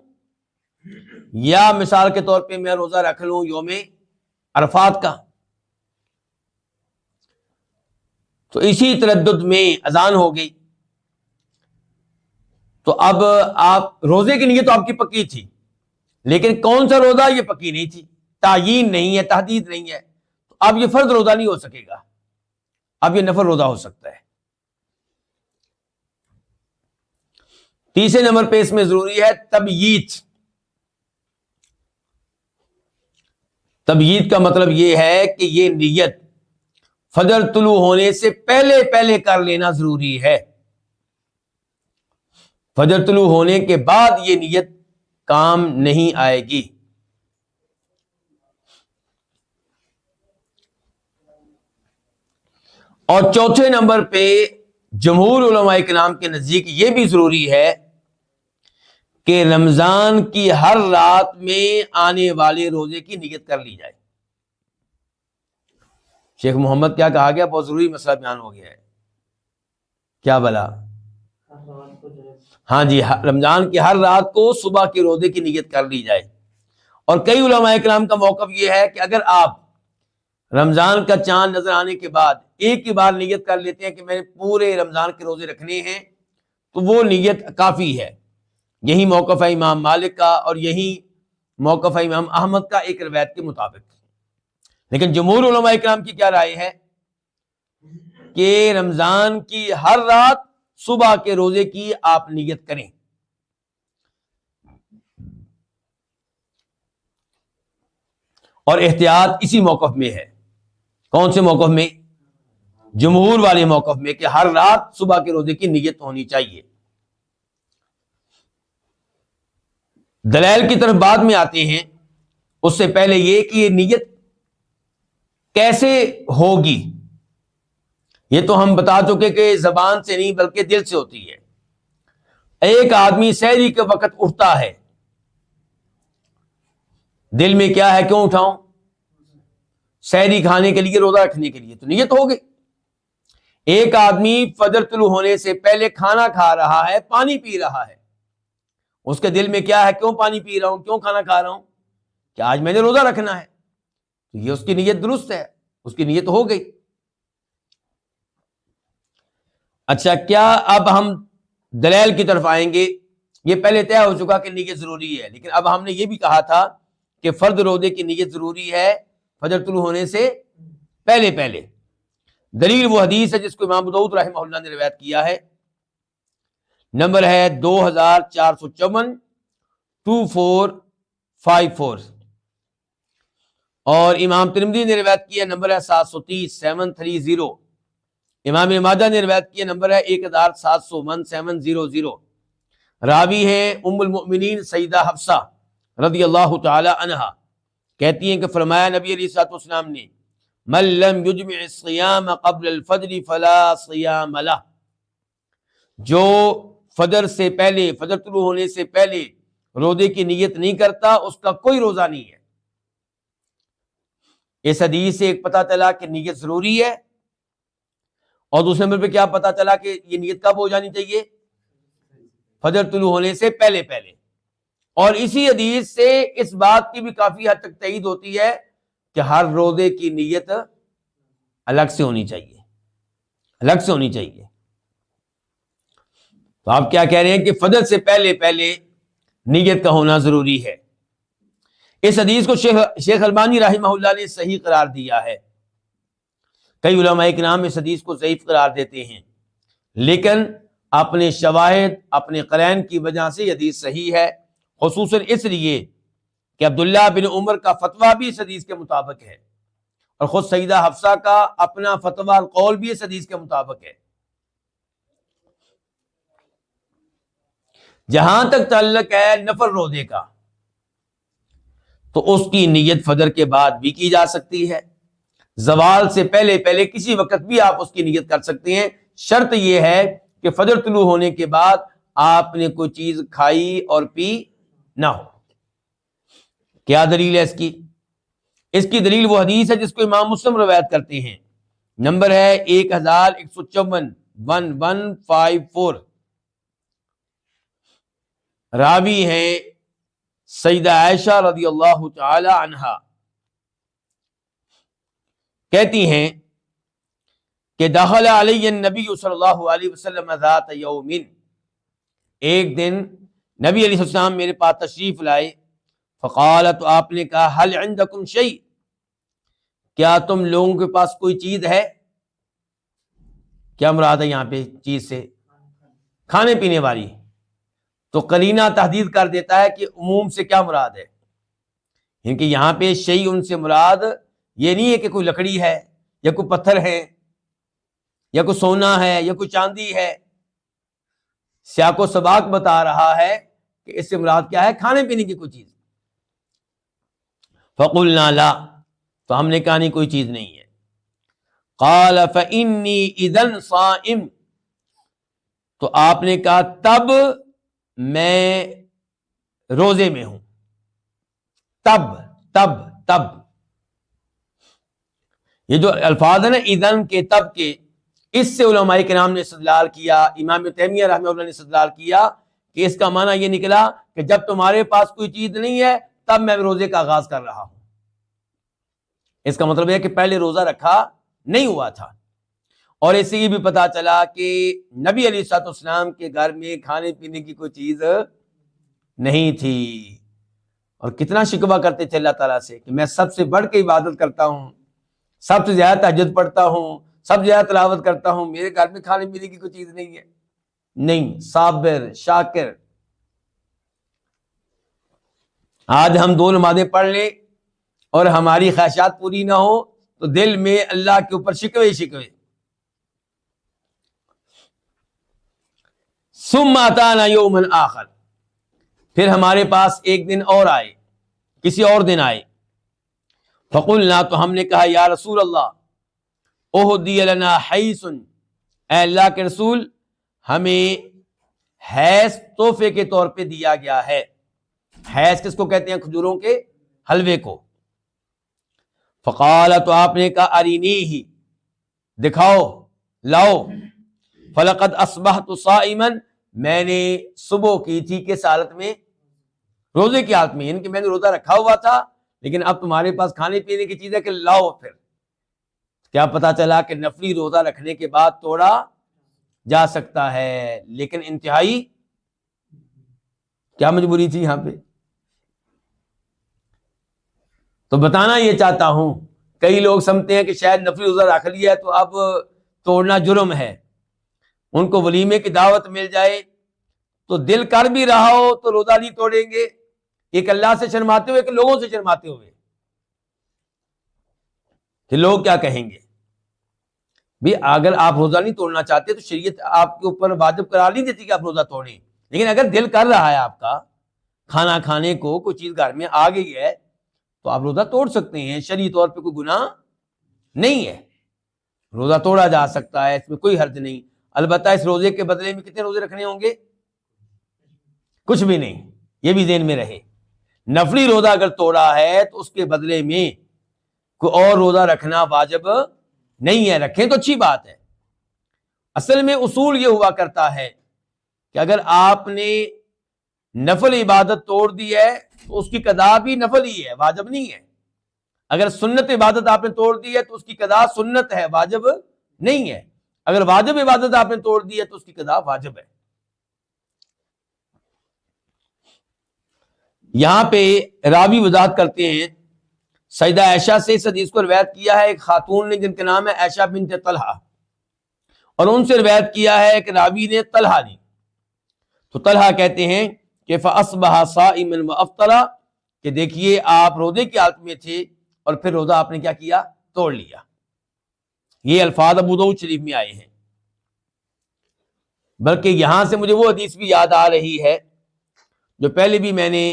یا مثال کے طور پہ میں روزہ رکھ لوں یوم عرفات کا. تو اسی تردد میں اذان ہو گئی. تو اب آپ روزے کی نیت تو آپ کی پکی تھی، لیکن کون سا روزہ یہ پکی نہیں تھی، تعیین نہیں ہے، تحدید نہیں ہے. تو اب یہ فرض روزہ نہیں ہو سکے گا، اب یہ نفل روزہ ہو سکتا ہے. تیسرے نمبر پہ اس میں ضروری ہے تبییت. تبییت کا مطلب یہ ہے کہ یہ نیت فجر طلوع ہونے سے پہلے پہلے کر لینا ضروری ہے. فجر طلوع ہونے کے بعد یہ نیت کام نہیں آئے گی. اور چوتھے نمبر پہ جمہور علماء کرام کے نزدیک یہ بھی ضروری ہے کہ رمضان کی ہر رات میں آنے والے روزے کی نیت کر لی جائے. شیخ محمد کیا کہا گیا؟ بہت ضروری مسئلہ بیان ہو گیا ہے. کیا بلا؟ ہاں جی، رمضان کی ہر رات کو صبح کے روزے کی نیت کر لی جائے. اور کئی علماء کرام کا موقف یہ ہے کہ اگر آپ رمضان کا چاند نظر آنے کے بعد ایک ہی بار نیت کر لیتے ہیں کہ میں نے پورے رمضان کے روزے رکھنے ہیں، تو وہ نیت کافی ہے. یہی موقف ہے امام مالک کا، اور یہی موقف ہے امام احمد کا ایک روایت کے مطابق. لیکن جمہور علماء کرام کی کیا رائے ہے کہ رمضان کی ہر رات صبح کے روزے کی آپ نیت کریں. اور احتیاط اسی موقف میں ہے. کون سے موقف میں؟ جمہور والے موقف میں، کہ ہر رات صبح کے روزے کی نیت ہونی چاہیے. دلائل کی طرف بعد میں آتے ہیں. اس سے پہلے یہ کہ یہ نیت کیسے ہوگی، یہ تو ہم بتا چکے کہ زبان سے نہیں بلکہ دل سے ہوتی ہے. ایک آدمی سحری کے وقت اٹھتا ہے، دل میں کیا ہے؟ کیوں اٹھاؤں؟ سحری کھانے کے لیے، روزہ رکھنے کے لیے، تو نیت ہو گئی. ایک آدمی فجر طلوع ہونے سے پہلے کھانا کھا رہا ہے، پانی پی رہا ہے، اس کے دل میں کیا ہے؟ کیوں پانی پی رہا ہوں، کیوں کھانا کھا رہا ہوں؟ کہ آج میں نے روزہ رکھنا ہے. تو یہ اس کی نیت درست ہے، اس کی نیت ہو گئی. اچھا، کیا اب ہم دلائل کی طرف آئیں گے؟ یہ پہلے طے ہو چکا کہ نیت ضروری ہے، لیکن اب ہم نے یہ بھی کہا تھا کہ فرض روزے کی نیت ضروری ہے فجر طلوع ہونے سے پہلے پہلے. دلیل وہ حدیث ہے جس کو امام ابو داؤد رحمہ اللہ نے روایت کیا ہے. نمبر ہے 2454 2454، اور امام ترمذی نے روایت کیا نمبر ہے 730 730. امام ماجہ نے روایت کیا نمبر ہے 1700 1700. راوی ہیں ام المؤمنین سیدہ حفصہ رضی اللہ تعالی عنہا کہتی ہیں کہ فرمایا نبی علیہ الصلوۃ والسلام نے من لم یجمع الصیام قبل الفجر فلا صیام لہ، جو فجر سے پہلے، فجر طلوع ہونے سے پہلے روزے کی نیت نہیں کرتا اس کا کوئی روزہ نہیں ہے۔ اس حدیث سے ایک پتہ چلا کہ نیت ضروری ہے، اور دوسرے نمبر پہ کیا پتہ چلا کہ یہ نیت کب ہو جانی چاہیے؟ فجر طلوع ہونے سے پہلے پہلے۔ اور اسی حدیث سے اس بات کی بھی کافی حد تک تائید ہوتی ہے کہ ہر روزے کی نیت الگ سے ہونی چاہیے، الگ سے ہونی چاہیے۔ تو آپ کیا کہہ رہے ہیں کہ فجر سے پہلے پہلے نیت کا ہونا ضروری ہے۔ اس حدیث کو شیخ البانی رحمہ اللہ نے صحیح قرار دیا ہے۔ کئی علماء کرام اس حدیث کو ضعیف قرار دیتے ہیں، لیکن اپنے شواہد، اپنے قرائن کی وجہ سے یہ حدیث صحیح ہے، خصوصاً اس لیے کہ عبداللہ بن عمر کا فتویٰ بھی اس حدیث کے مطابق ہے، اور خود سیدہ حفصہ کا اپنا فتویٰ القول بھی اس حدیث کے مطابق ہے۔ جہاں تک تعلق ہے نفل روزے کا، تو اس کی نیت فجر کے بعد بھی کی جا سکتی ہے، زوال سے پہلے پہلے کسی وقت بھی آپ اس کی نیت کر سکتے ہیں۔ شرط یہ ہے کہ فجر طلوع ہونے کے بعد آپ نے کوئی چیز کھائی اور پی نہ ہو۔ کیا دلیل ہے اس کی؟ اس کی دلیل وہ حدیث ہے جس کو امام مسلم روایت کرتے ہیں، نمبر ہے 1154 1154، راوی ہیں سیدہ عائشہ رضی اللہ تعالی عنہا، کہتی ہیں کہ دخل علی النبی صلی اللہ علیہ وسلم ذات یوم، ایک دن نبی علیہ السلام میرے پاس تشریف لائے، فقالت، آپ نے کہا، هل عندکم شیء، کیا تم لوگوں کے پاس کوئی چیز ہے؟ کیا مراد ہے یہاں پہ چیز سے؟ کھانے پینے والی۔ تو قرینہ تحدید کر دیتا ہے کہ عموم سے کیا مراد ہے، کیونکہ یہاں پہ شیء ان سے مراد یہ نہیں ہے کہ کوئی لکڑی ہے یا کوئی پتھر ہے یا کوئی سونا ہے یا کوئی چاندی ہے۔ سیاق و سباق بتا رہا ہے کہ اس سے مراد کیا ہے؟ کھانے پینے کی کوئی چیز۔ فقلنا لا، تو ہم نے کہا نہیں، کوئی چیز نہیں ہے۔ قال فإني إذن صائم، تو آپ نے کہا تب میں روزے میں ہوں۔ تب یہ جو الفاظ ہیں نا اذن کے، تب کے، اس سے علماء کرام نے استدلال کیا، امام تیمیہ رحمہ اللہ نے استدلال کیا کہ اس کا معنی یہ نکلا کہ جب تمہارے پاس کوئی چیز نہیں ہے تب میں روزے کا آغاز کر رہا ہوں۔ اس کا مطلب ہے کہ پہلے روزہ رکھا نہیں ہوا تھا۔ اور اس سے یہ بھی پتا چلا کہ نبی علیہ الصلوۃ والسلام کے گھر میں کھانے پینے کی کوئی چیز نہیں تھی، اور کتنا شکوہ کرتے تھے اللہ تعالیٰ سے کہ میں سب سے بڑھ کے عبادت کرتا ہوں، سب سے زیادہ تہجد پڑھتا ہوں، سب سے زیادہ تلاوت کرتا ہوں، میرے گھر میں کھانے پینے کی کوئی چیز نہیں ہے۔ نہیں، صابر شاکر۔ آج ہم 2 نمازیں پڑھ لیں اور ہماری خواہشات پوری نہ ہو تو دل میں اللہ کے اوپر شکوے شکوے۔ ثم اتانا یوما آخر، پھر ہمارے پاس ایک دن اور آئے، کسی اور دن آئے۔ فقلنا، تو ہم نے کہا، یا رسول اللہ اہدی لنا حیث، اے اللہ کے رسول ہمیں حیث تحفے کے طور پہ دیا گیا ہے۔ حیث کس کو کہتے ہیں؟ کھجوروں کے حلوے کو۔ فقال، تو آپ نے کہا، ارینیہ، دکھاؤ، لاؤ۔ فلقد اصبحت صائما، میں نے صبح کی تھی کس حالت میں؟ روزے کی حالت میں، یعنی کہ میں نے روزہ رکھا ہوا تھا لیکن اب تمہارے پاس کھانے پینے کی چیز ہے کہ لاؤ۔ پھر کیا پتا چلا کہ نفلی روزہ رکھنے کے بعد توڑا جا سکتا ہے، لیکن انتہائی کیا مجبوری تھی یہاں پہ؟ تو بتانا یہ چاہتا ہوں، کئی لوگ سمجھتے ہیں کہ شاید نفلی روزہ رکھ لیا ہے تو اب توڑنا جرم ہے۔ ان کو ولیمے کی دعوت مل جائے تو دل کر بھی رہا ہو تو روزہ نہیں توڑیں گے، ایک اللہ سے شرماتے ہوئے کہ لوگوں سے شرماتے ہوئے کہ لوگ کیا کہیں گے۔ بھی اگر آپ روزہ نہیں توڑنا چاہتے تو شریعت آپ کے اوپر واجب قرار نہیں دیتی کہ آپ روزہ توڑیں، لیکن اگر دل کر رہا ہے آپ کا کھانا کھانے کو کوئی چیز گھر میں آ گئی ہے تو آپ روزہ توڑ سکتے ہیں، شرعی طور پہ کوئی گناہ نہیں ہے، روزہ توڑا جا سکتا ہے، اس میں کوئی حرج نہیں۔ البتہ اس روزے کے بدلے میں کتنے روزے رکھنے ہوں گے؟ کچھ بھی نہیں، یہ بھی ذہن میں رہے۔ نفلی روزہ اگر توڑا ہے تو اس کے بدلے میں کوئی اور روزہ رکھنا واجب نہیں ہے، رکھیں تو اچھی بات ہے۔ اصل میں اصول یہ ہوا کرتا ہے کہ اگر آپ نے نفل عبادت توڑ دی ہے تو اس کی قضا بھی نفل ہی ہے، واجب نہیں ہے۔ اگر سنت عبادت آپ نے توڑ دی ہے تو اس کی قضا سنت ہے، واجب نہیں ہے۔ اگر واجب عبادت آپ نے توڑ دی ہے تو اس کی قضا واجب ہے۔ یہاں پہ راوی وضاحت کرتے ہیں، سیدہ عائشہ سے اس حدیث کو روایت کیا ہے ایک خاتون نے جن کا نام ہے عائشہ بنت طلحہ، اور ان سے روایت کیا ہے ایک راوی نے طلحہ نے۔ تو طلحہ کہتے ہیں کہ فَأَصْبَحَ صَائِمًا وَأَفْطَرَ، کہ دیکھیے آپ روزے کی حالت میں تھے اور پھر روزہ آپ نے کیا کیا؟ توڑ لیا۔ یہ الفاظ ابو داؤد شریف میں آئے ہیں۔ بلکہ یہاں سے مجھے وہ حدیث بھی یاد آ رہی ہے جو پہلے بھی میں نے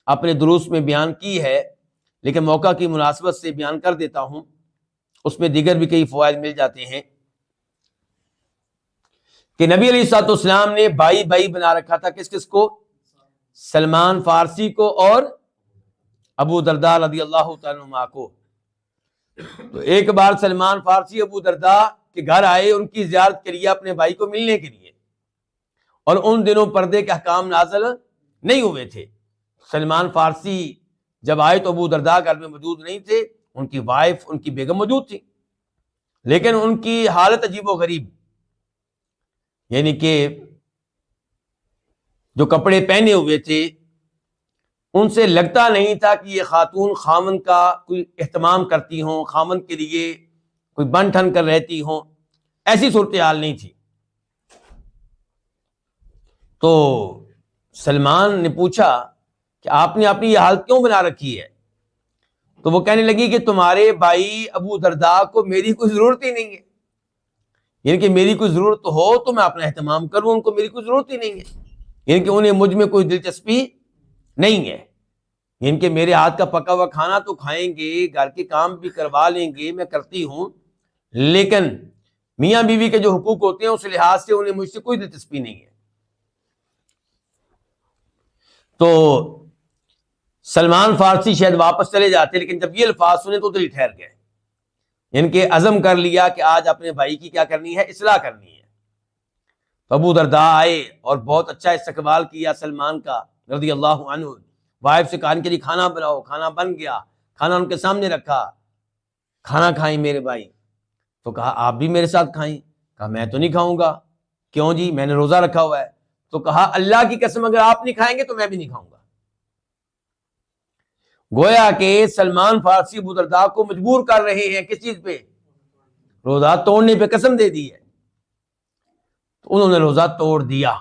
اپنے دروس میں بیان کی ہے، لیکن موقع کی مناسبت سے بیان کر دیتا ہوں، اس میں دیگر بھی کئی فوائد مل جاتے ہیں، کہ نبی علیہ الصلوۃ والسلام نے بھائی بھائی بنا رکھا تھا، کس کس کو؟ سلمان فارسی کو اور ابو درداء رضی اللہ تعالیٰ عنہ کو۔ تو ایک بار سلمان فارسی ابو درداء کے گھر آئے ان کی زیارت کے لیے، اپنے بھائی کو ملنے کے لیے، اور ان دنوں پردے کے احکام نازل نہیں ہوئے تھے۔ سلمان فارسی جب آئے تو ابو درداء گھر میں موجود نہیں تھے، ان کی وائف، ان کی بیگم موجود تھی، لیکن ان کی حالت عجیب و غریب، یعنی کہ جو کپڑے پہنے ہوئے تھے ان سے لگتا نہیں تھا کہ یہ خاتون خامن کا کوئی اہتمام کرتی ہوں، خامن کے لیے کوئی بن ٹھن کر رہتی ہوں، ایسی صورتحال نہیں تھی۔ تو سلمان نے پوچھا کہ آپ نے اپنی یہ حالت کیوں بنا رکھی ہے؟ تو وہ کہنے لگی کہ تمہارے بھائی ابو درداء کو میری کوئی ضرورت ہی نہیں ہے، یعنی کہ میری کوئی ضرورت ہو تو میں اپنا اہتمام کروں، ان کو میری کوئی ضرورت ہی نہیں ہے، یعنی کہ انہیں مجھ میں کوئی دلچسپی نہیں ہے، یعنی کہ میرے ہاتھ کا پکا ہوا کھانا تو کھائیں گے، گھر کے کام بھی کروا لیں گے، میں کرتی ہوں، لیکن میاں بیوی کے جو حقوق ہوتے ہیں اس لحاظ سے انہیں مجھ سے کوئی دلچسپی نہیں ہے۔ تو سلمان فارسی شاید واپس چلے جاتے، لیکن جب یہ الفاظ سنے تو دل ہی ٹھہر گئے، یعنی کہ عزم کر لیا کہ آج اپنے بھائی کی کیا کرنی ہے؟ اصلاح کرنی ہے۔ تو ابو درداء آئے اور بہت اچھا استقبال کیا سلمان کا رضی اللہ عنہ، وائف سے کہا ان کے لیے کھانا بناؤ، کھانا بن گیا، کھانا ان کے سامنے رکھا، کھانا کھائیں میرے بھائی۔ تو کہا آپ بھی میرے ساتھ کھائیں، کہا میں تو نہیں کھاؤں گا۔ کیوں جی؟ میں نے روزہ رکھا ہوا ہے۔ تو کہا اللہ کی قسم اگر آپ نہیں کھائیں گے تو میں بھی نہیں کھاؤں گا۔ گویا کہ سلمان فارسی ابو درداء کو مجبور کر رہے ہیں کس چیز پہ؟ روزہ توڑنے پہ قسم دے دی ہے۔ تو انہوں نے روزہ توڑ دیا،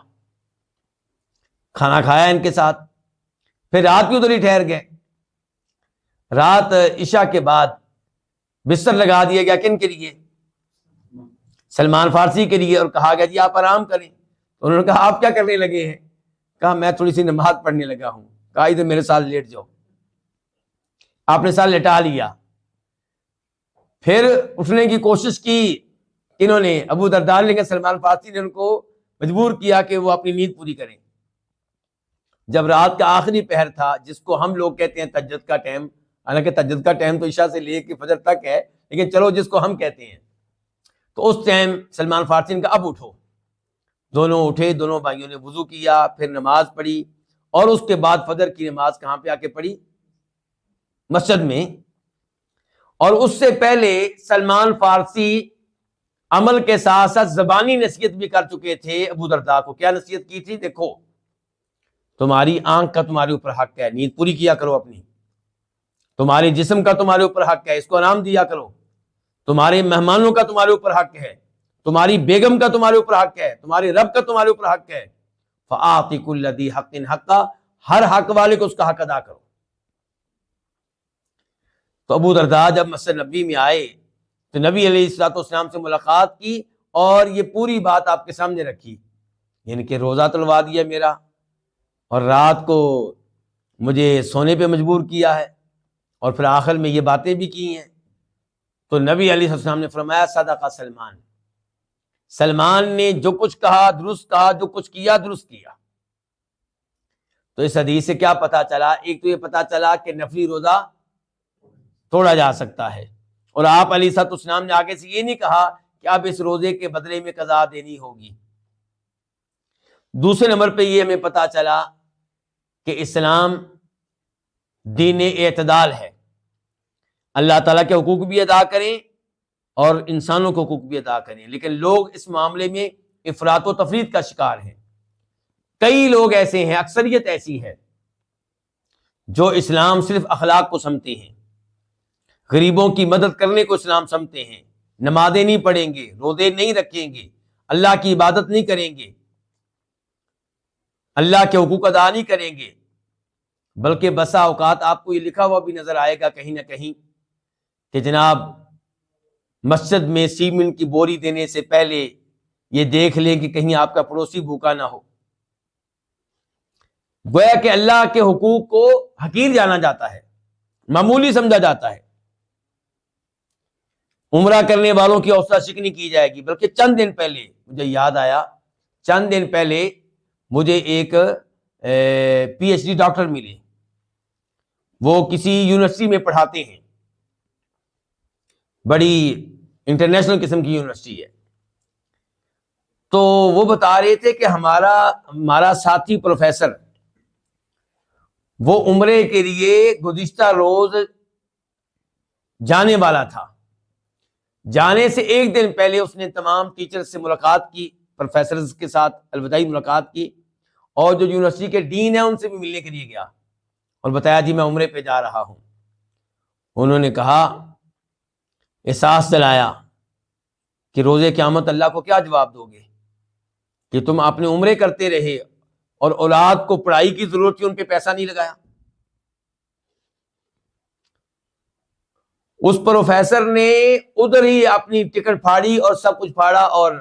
کھانا کھایا ان کے ساتھ، پھر رات بھی ادھر ہی ٹھہر گئے۔ رات عشاء کے بعد بستر لگا دیا گیا، کن کے لیے؟ سلمان فارسی کے لیے، اور کہا گیا جی آپ آرام کریں۔ تو انہوں نے کہا آپ کیا کرنے لگے ہیں؟ کہا میں تھوڑی سی نماز پڑھنے لگا ہوں۔ کہا ادھر میرے ساتھ لیٹ جاؤ۔ آپ نے ساتھ لٹا لیا، پھر اٹھنے کی کوشش کی انہوں نے، ابو درداء، لیکن سلمان فارسی نے ان کو مجبور کیا کہ وہ اپنی نیند پوری کریں۔ جب رات کا آخری پہر تھا، جس کو ہم لوگ کہتے ہیں تہجد کا ٹائم، حالانکہ تہجد کا ٹائم تو عشاء سے لے کے فجر تک ہے، لیکن چلو جس کو ہم کہتے ہیں، تو اس ٹائم سلمان فارسی نے کہا اب اٹھو۔ دونوں اٹھے، دونوں بھائیوں نے وضو کیا، پھر نماز پڑھی، اور اس کے بعد فجر کی نماز کہاں پہ آ کے پڑھی؟ مسجد میں۔ اور اس سے پہلے سلمان فارسی عمل کے ساتھ ساتھ زبانی نصیحت بھی کر چکے تھے ابو درداء کو۔ کیا نصیحت کی تھی؟ دیکھو تمہاری آنکھ کا تمہارے اوپر حق ہے، نیند پوری کیا کرو اپنی، تمہارے جسم کا تمہارے اوپر حق ہے، اس کو آرام دیا کرو، تمہارے مہمانوں کا تمہارے اوپر حق ہے، تمہاری بیگم کا تمہارے اوپر حق ہے، تمہارے رب کا تمہارے اوپر حق ہے۔ فَآتِ كُلَّ ذِي حَقٍّ حَقَّهُ، ہر حق والے کو اس کا حق ادا کرو۔ تو ابو درداء جب مسجد نبوی میں آئے تو نبی علیہ الصلوۃ والسلام سے ملاقات کی اور یہ پوری بات آپ کے سامنے رکھی، یعنی کہ روزہ تلوا دیا میرا، اور رات کو مجھے سونے پہ مجبور کیا ہے، اور پھر آخر میں یہ باتیں بھی کی ہیں۔ تو نبی علیہ السلام نے فرمایا صدق سلمان، سلمان نے جو کچھ کہا درست کہا، جو کچھ کیا درست کیا۔ تو اس حدیث سے کیا پتا چلا؟ ایک تو یہ پتا چلا کہ نفلی روزہ توڑا جا سکتا ہے، اور آپ علیہ الصلوۃ والسلام نے آگے سے یہ نہیں کہا کہ اب اس روزے کے بدلے میں قضا دینی ہوگی۔ دوسرے نمبر پہ یہ ہمیں پتا چلا کہ اسلام دین اعتدال ہے، اللہ تعالیٰ کے حقوق بھی ادا کریں اور انسانوں کے حقوق بھی ادا کریں، لیکن لوگ اس معاملے میں افراط و تفریط کا شکار ہیں۔ کئی لوگ ایسے ہیں، اکثریت ایسی ہے جو اسلام صرف اخلاق کو سمجھتے ہیں، غریبوں کی مدد کرنے کو اسلام سمجھتے ہیں، نمازیں نہیں پڑھیں گے، روزے نہیں رکھیں گے، اللہ کی عبادت نہیں کریں گے، اللہ کے حقوق ادا نہیں کریں گے، بلکہ بسا اوقات آپ کو یہ لکھا ہوا بھی نظر آئے گا کہیں نہ کہیں کہ جناب مسجد میں سیمنٹ کی بوری دینے سے پہلے یہ دیکھ لیں کہ کہیں آپ کا پڑوسی بھوکا نہ ہو۔ گویا کہ اللہ کے حقوق کو حقیر جانا جاتا ہے، معمولی سمجھا جاتا ہے۔ عمرہ کرنے والوں کی حوصلہ شکنی کی جائے گی، بلکہ چند دن پہلے مجھے یاد آیا، چند دن پہلے مجھے ایک پی ایچ ڈی ڈاکٹر ملے، وہ کسی یونیورسٹی میں پڑھاتے ہیں، بڑی انٹرنیشنل قسم کی یونیورسٹی ہے۔ تو وہ بتا رہے تھے کہ ہمارا ساتھی پروفیسر وہ عمرے کے لیے گزشتہ روز جانے والا تھا، جانے سے ایک دن پہلے اس نے تمام ٹیچر سے ملاقات کی، پروفیسرز کے ساتھ الوداعی ملاقات کی، اور جو یونیورسٹی کے ڈین ہیں ان سے بھی ملنے کے لیے گیا اور بتایا جی میں عمرے پہ جا رہا ہوں۔ انہوں نے کہا، احساس دلایا کہ روزے قیامت اللہ کو کیا جواب دو گے کہ تم اپنے عمرے کرتے رہے اور اولاد کو پڑھائی کی ضرورت تھی، ان پہ پیسہ نہیں لگایا۔ اس پروفیسر نے ادھر ہی اپنی ٹکٹ پھاڑی اور سب کچھ پھاڑا اور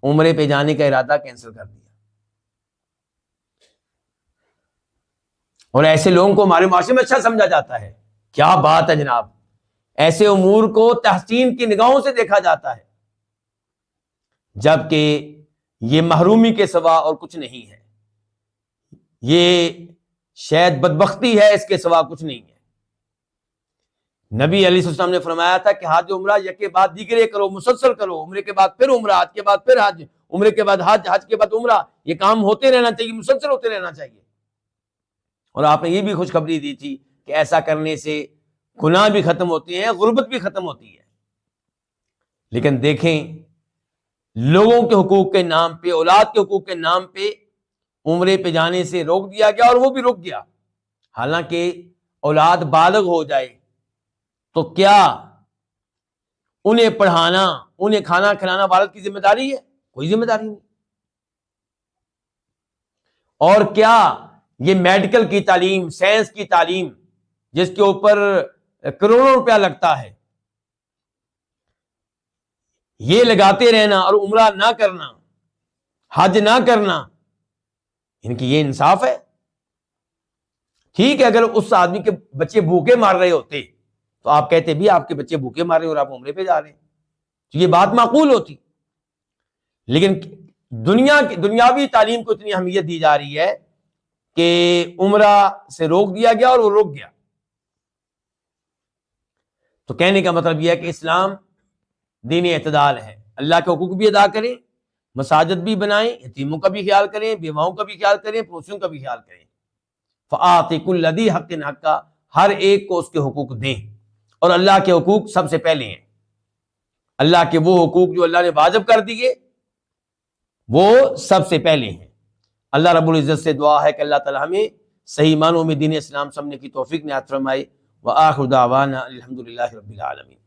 عمرے پہ جانے کا ارادہ کینسل کر دیا۔ اور ایسے لوگوں کو ہمارے معاشرے میں اچھا سمجھا جاتا ہے، کیا بات ہے جناب، ایسے امور کو تحسین کی نگاہوں سے دیکھا جاتا ہے، جبکہ یہ محرومی کے سوا اور کچھ نہیں ہے، یہ شاید بدبختی ہے، اس کے سوا کچھ نہیں ہے۔ نبی علیہ السلام نے فرمایا تھا کہ حج عمرہ یک کے بعد دیگرے کرو، مسلسل کرو، عمرے کے بعد پھر عمرہ، حج کے بعد پھر حج، عمرے کے بعد حج، حج کے بعد عمرہ، یہ کام ہوتے رہنا چاہیے، مسلسل ہوتے رہنا چاہیے۔ اور آپ نے یہ بھی خوشخبری دی تھی کہ ایسا کرنے سے گناہ بھی ختم ہوتے ہیں، غربت بھی ختم ہوتی ہے۔ لیکن دیکھیں، لوگوں کے حقوق کے نام پہ، اولاد کے حقوق کے نام پہ عمرے پہ جانے سے روک دیا گیا، اور وہ بھی رک گیا۔ حالانکہ اولاد بالغ ہو جائے تو کیا انہیں پڑھانا، انہیں کھانا کھلانا والد کی ذمہ داری ہے؟ کوئی ذمہ داری نہیں۔ اور کیا یہ میڈیکل کی تعلیم، سائنس کی تعلیم، جس کے اوپر کروڑوں روپیہ لگتا ہے، یہ لگاتے رہنا اور عمرہ نہ کرنا، حج نہ کرنا، ان کی یہ انصاف ہے؟ ٹھیک ہے، اگر اس آدمی کے بچے بھوکے مار رہے ہوتے تو آپ کہتے بھی آپ کے بچے بھوکے مار رہے اور آپ عمرے پہ جا رہے ہیں، تو یہ بات معقول ہوتی۔ لیکن دنیاوی تعلیم کو اتنی اہمیت دی جا رہی ہے کہ عمرہ سے روک دیا گیا اور وہ رک گیا۔ تو کہنے کا مطلب یہ ہے کہ اسلام دین اعتدال ہے، اللہ کے حقوق بھی ادا کریں، مساجد بھی بنائیں، یتیموں کا بھی خیال کریں، بیواؤں کا بھی خیال کریں، پڑوسیوں کا بھی خیال کریں۔ فآت کل ذی حق حقہ، ہر ایک کو اس کے حقوق دیں، اور اللہ کے حقوق سب سے پہلے ہیں۔ اللہ کے وہ حقوق جو اللہ نے واجب کر دیے وہ سب سے پہلے ہیں۔ اللہ رب العزت سے دعا ہے کہ اللہ تعالی ہمیں صحیح معنوں میں دین اسلام سمجھنے کی توفیق عنایت فرمائے۔ وآخر دعوانا الحمدللہ رب العالمین۔